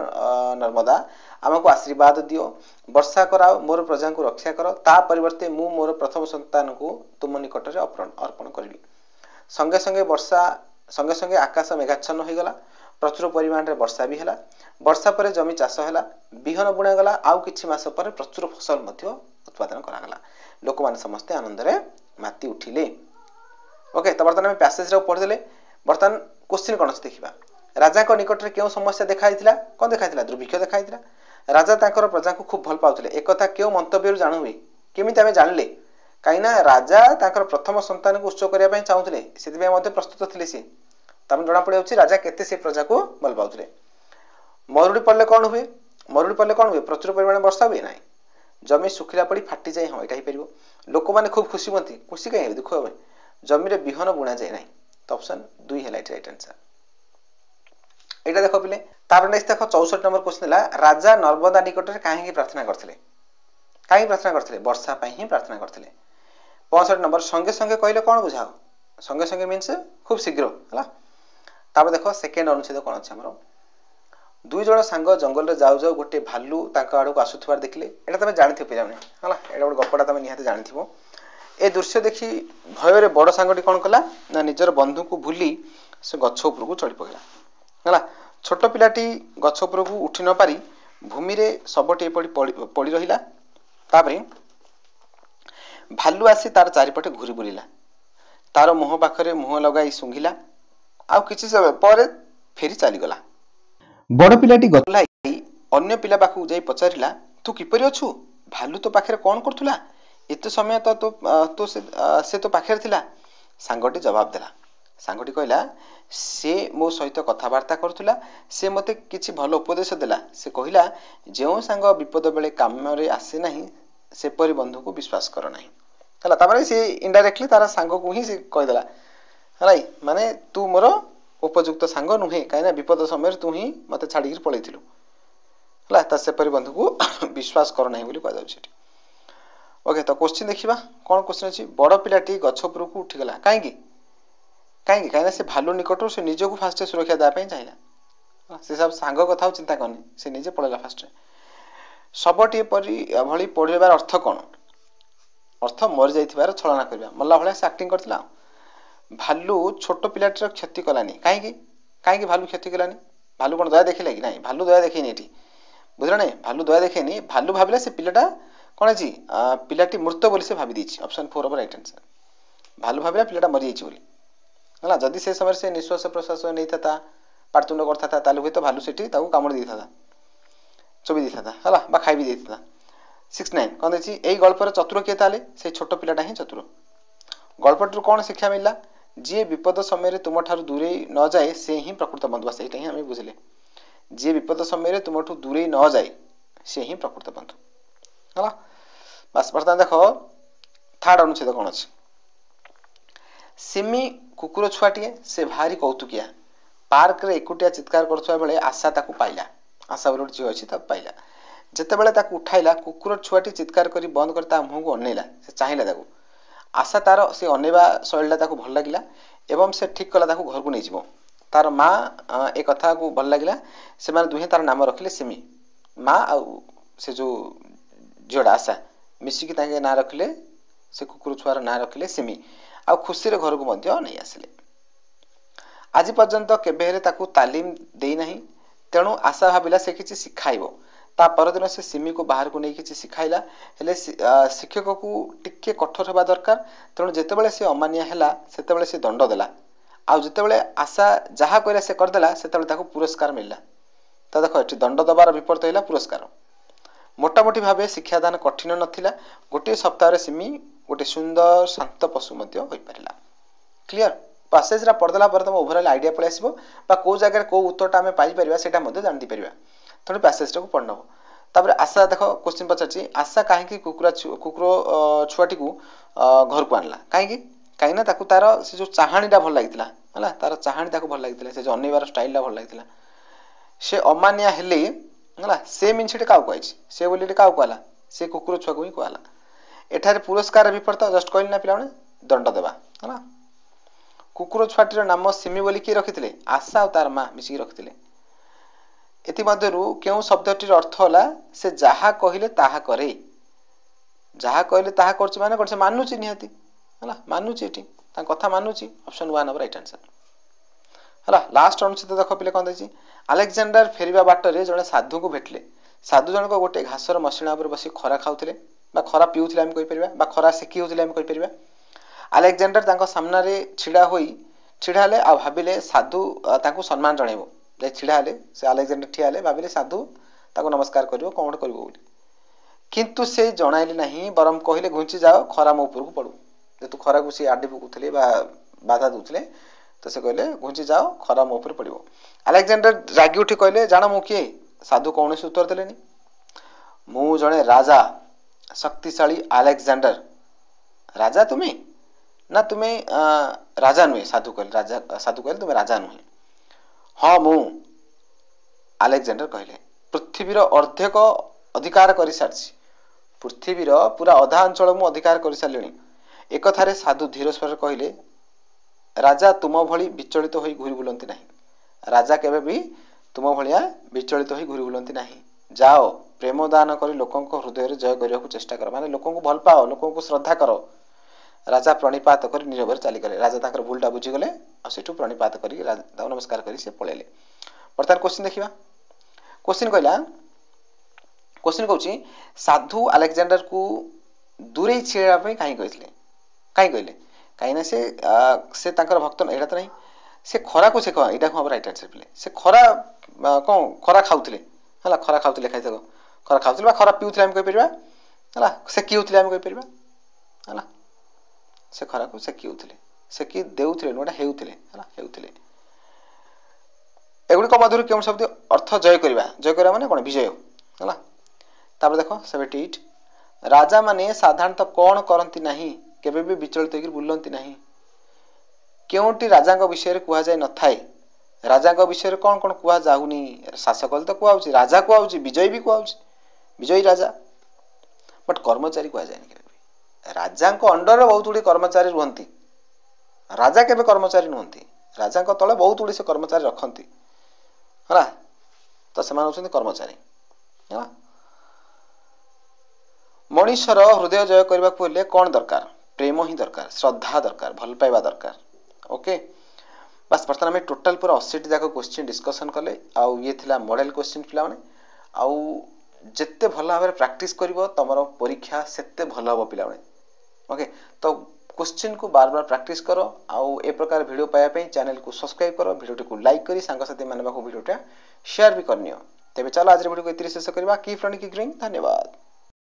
नर्मदा आमको आशीर्वाद दियो वर्षा कराओ मोर प्रजा को रक्षा करो ता परिवर्ते मु मोर प्रथम संतान को तुम निकट रे अर्पण करबी संगे संगे आकाश मेघाच्छन्न हो गला प्रचुर परिमाण रे वर्षा भी हला वर्षा परे जमी चाष हला बिहन बुणा गला आउ किछि मास परे प्रचुर फसल मध्य उत्पादन करा गला लोक मान समस्त आनंद रे माती उठिले ओके त बर्तन हम पैसेज रे पढ देले बर्तन क्वेश्चन कोन से देखिबा राजा को निकट रे केउ समस्या देखाइतिला कोन देखाइतिला दुर्भिक्ष देखाइतिला राजा तांकर प्रजा को खूब भल पाउतिले एकथा केउ मंतव्य जानु हुई केमिति हमें जानले काइना राजा तांकर प्रथम संतान को उत्सव करिया पय चाहुतिले सेति मध्ये प्रस्तुत थिले से तम जणा पड़े होछि राजा केते से प्रजा को भल पाउतिले मरुडी पड़ले कोन हुए प्रचुर परिमाण वर्षा हुए नाही जमी सुखिला पड़ी फाटी जाय हो एटा ही परिबो लोक माने खूब खुशी बनती खुशी काहे दुख होबे जमी रे बिहन बुणा जाय नाही तो ऑप्शन 2 है राइट आंसर एटा देखो पिले तार नेक्स्ट देखो 64 नंबर क्वेश्चन ला राजा नर्मदा निकट रे काहे की प्रार्थना करथिले वर्षा पय ही प्रार्थना करथिले 65 नंबर संगे संगे कहले कोन बुझाओ संगे संगे मींस खूब शीघ्र हला तापर देखो सेकंड अनुच्छेद कोन अछि हमरो दुई जण सांग जंगल रे जाउ जाउ गोटे भालू ताका आडो आसुथबार देखले एटा तमे जानथि पिलाने हला एटा गोटे गप्पड़ा तमे निहाते जानथिबो ए दृश्य देखि भय रे बड़ सांगटी कोन कला ना निजर बंधु को भूली से गच्छ ऊपर को चढ़ी पगला हला छोट पिलाटी गच्छ ऊपर को उठी न पारी भूमि रे सबटे पड़ी रहिला तापरे भालू आसी तार चारिपटे घुरी बुलिला तार मुह पाखरे मुह लगाई सुंघिला आ किछि समय पर फेरी चली गला बड़ पिलाटी गलाई अन्य पिला पाखु जाई पचारिला तू किपरि अछु भालू तो पाखरे कोन करथुला एते समय तो से तो पाखरे थिला सांगटी जवाब देला सांगटी कहला से मो सहित कथा वार्ता करथुला से मते किछि भलो उपदेश देला से कहिला जेउ सांग विपद बेले काम रे आसे नाही से परि बंधु को विश्वास कर नाही हला तामारे से इनडायरेक्टली तारा सांग को ही से कह देला हलाई माने तू मोर उपयुक्त सांग नुहे काइना विपद समय तू ही मते छाडी के पळैथिलु हला त से परि बंधु को विश्वास कर नाही बोली कह जाउ छेटी ओके तो क्वेश्चन देखिबा कोन क्वेश्चन अछि बड़ पिलाटी गच्छ ऊपर को उठी गला काइना से भालू निकट से निज को फास्ट सुरक्षा दा पय चाहिला से सब सांग कथा चिंता करनी से निजे पळला फास्ट सबटी परि भली पढिबार अर्थ कोन अर्थ मर जाइथिबार छलना करबा मल्ला भले से एक्टिंग करथिला भालू छोट पिलाटर क्षति कलानी काहे की भालू क्षति कलानी भालू कौन दया देखिला कि नहीं भालू दया देखनी ये बुझल नहीं भालू दया देखनी भालू भाविला से पिलाटा कौन है पिलाटी मृत बोली से भावी देछि ऑप्शन 4 राइट आंसर भालू भाविला पिलाटा मरि जाइछि बोली हला जदि से समय से निश्वास प्रश्वास नहीं था पाटतुंड करता था ताले हुए तो भालू सेठी ताऊ कामड़ दी था चोबी दी था हला बा खाई भी दी था 69 कौन देछि एई गल्पर चतुर किए ताले से छोट पिलाटा ही चतुर गल्पटू कौन शिक्षा मिलला जी विपद समय तुम ठार दूरे न जाए से ही प्रकृत बंधु बस यही आम बुझे जी विपद समय तुम ठू दूरे न जाए से ही प्रकृत बंधु है बस बर्तमान देख थर्ड अनुच्छेद कौन अच्छे सिमी कुकुर छुआटे से भारी कौतुकिया पार्क रे एकुटिया चित्कार करुवा बेले आशा ताकू पाइला आशा बोले झील अच्छी पाइला जितेबाला ताकू उठाइला कुकुर छुआटी चित्कार कर बंद कर मुह को अनेला से चाहिला ताकू आशा तार से अनेवा शैलीटा ताकू भल लगिला एवं से ठीक कला ताकू घर को नहीं जीवो तार माँ ए कथा को भल लगिला से माने दुहे तार नाम रखिले सिमी माँ आ से जो झीटा आशा मिसिकी ताके ना रखिले से कुकुर छुआर ना रखिले सिमी आ खुशी रे घर को मध्य नहीं आसिले आज पर्यंत केबे ताकू तालीम देई नहीं तेणु आशा भाविला से किछि सिखाइबो ता परदिन से सिमी को बाहर को नहीं किछि सिखाइला हेले शिक्षक को टिके कठोर होबा दरकार तेणु जेतेबेले से अमानिया हेला सेतेबेले से दंड देला आ जेतेबेले आशा जहा कइला से कर देला सेतेबेले ताकू पुरस्कार मिलला तो देखो एठी दंड दबार विपरीत हैला पुरस्कार मोटामोटी भावे शिक्षादान कठिन नथिला गोटे सप्ताह रे सिमी गोटे सुंदर शांत पशु मध्य होई परिला क्लियर पैसेज रा पढदला पर तुम ओवरऑल आईडिया पळे आसीबो बा को जगह को उत्तरटा हमें पाई परिबा सेटा मध्य जानि परिबा थोड़ी पैसेज को पढ़ना तापर आशा देखो क्वेश्चन पचारछि आशा काहे कि कुकुर छुआटी को घर को आनला काहे कि ना ताकू तार से जो चाहाणीटा भल लागितला हला तार चाहाणी ताकू भल लागितला से जो अनेबार स्टाइलटा भल लागितला से अमानिया हेले हला से मिनछिटे काउ कहछि से बोलीटे काउ कहला से कुकुर छुआ को ही कहला एठारे पुरस्कार विपरीत जस्ट कहली ना पिलाने दंड देबा हला कुकुर छुआटीर नाम सिमी बोली कि रखिथिले आशा और तार मां मिसी रखिथिले एति मध्यरु केउ शब्दटीर अर्थ होला से जहा कहिले ताहा करे जहा कहिले ताहा करछि माने करछि मानुछि निहाती हला मानुछि एठी ता कथा मानुछि ऑप्शन 1 राइट आंसर हला लास्ट अनुच्छेद देखो पिले कोन दैछि अलेक्जेंडर फेरिबा बाटरे जने साधु को भेटले साधु जन को गोटे घासर मसिणा पर बसी खरा खाउथिले बा खरा पिउथिले हम कहि परिबा बा खरा सेकी होथिले हम कहि परिबा अलेक्जेंडर तांको सामना रे छिड़ा हेले आ भाबिले साधु तांको सम्मान जणेबो जे छिड़ा हेले से अलेक्जेंडर ठिया हेले भाबिले साधु ताको नमस्कार करिवो कोन करिवो बोली किंतु से जणाइले नाही बरम कहिले घुंची जाओ खरा मो ऊपर को पडू जे तू खरा को से आडी पकुथले बा बाधा दुथले तो से कहले घुंची जाओ खरा मो ऊपर पडिवो अलेक्जेंडर रागी उठी कहले जाना मु किए साधु कौनसी उत्तर देलेनी मु जणे राजा शक्तिशाली अलेक्जेंडर राजा तुम्हें ना तुम्हें राजा नुहे साधु कहले तुम्हें राजा नुहे हाँ मु अलेक्जेंडर कहले पृथ्वीर अर्धेक अधिकार कर सारी पृथ्वीर पूरा अधा अंचल मु अधिकार कर सारे एक थारे साधु धीर स्वर कहले राजा तुम भली विचलित होई घुरी बुलंती नहीं राजा केबे भी तुम भलिया विचलित होई घुरी बुलंती नहीं जाओ प्रेम दान करी लोकों को हृदय जय करने को चेष्टा कर माने लोकों को भल पाओ लोकों को श्रद्धा करो राजा प्रणिपात कर नीरव चली गले राजा ताकर भूलटा बुझी गले आ सेठू प्रणिपात करी राजा नमस्कार करी से पळेले बर्तमान क्वेश्चन देखिबा क्वेश्चन कहूची साधु अलेक्जेंडर को दूरे छिड़ा पे काहे कहले काहे ना से ताकर भक्त एटा त नहीं से खरा को से कह एटा को राइट आंसर पिले से खरा कोन खरा खाउतले हला खरा खाउतले खाइ सको खरा खाउतले बा खरा पिउतले हम कहि परबा हला से की होतले हम कहि परबा हला से खरा को से की होतले से की देउतले नोटा हेउतले हला हेउतले एगुडी को मधुर केम शब्द अर्थ जय करबा माने कोन विजय हला तापर देखो 78 राजा माने साधारणतः कोन करंती नाही केबे भी विचलित होकर बुलंती नाही केउटी राजा विषय रे कुहा जाय न थाए राजा विषय रे कोन कोन कुहा जाउनी शासक तो कुआउची राजा कुआउची विजय भी कुआउची विजयी राजा बट कर्मचारी कुहा जाय केबे राजा को अंडर बहुत गुडी कर्मचारी रहंती राजा केबे कर्मचारी नहंती राजा को तळे बहुत गुडी से कर्मचारी रखंती हला तो समान होछन कर्मचारी हला मनुष्यर हृदय जय करबा को ले कोन दरकार प्रेम ही दरकार श्रद्धा दरकार भल पाइबा दरकार ओके बस बर्तमान आम टोटाल पूरा 80 जाक क्वेश्चन डिस्कसन कले आउ ये थिला मॉडल क्वेश्चन पिला माने आउ जिते भल भाव प्रैक्टिस करिवो तमरो परीक्षा सेते भल हो पिला माने ओके तो क्वेश्चन को बार बार प्रैक्टिस करो आउ ए प्रकार वीडियो पाया पे चैनल को सब्सक्राइब करो वीडियो को लाइक करी सांग साथी माने बाको वीडियोटा शेयर भी करनियो तेबे चलो आज वीडियो को इतरी शेष करबा कीप रनिंग कीप ग्रोइंग धन्यवाद।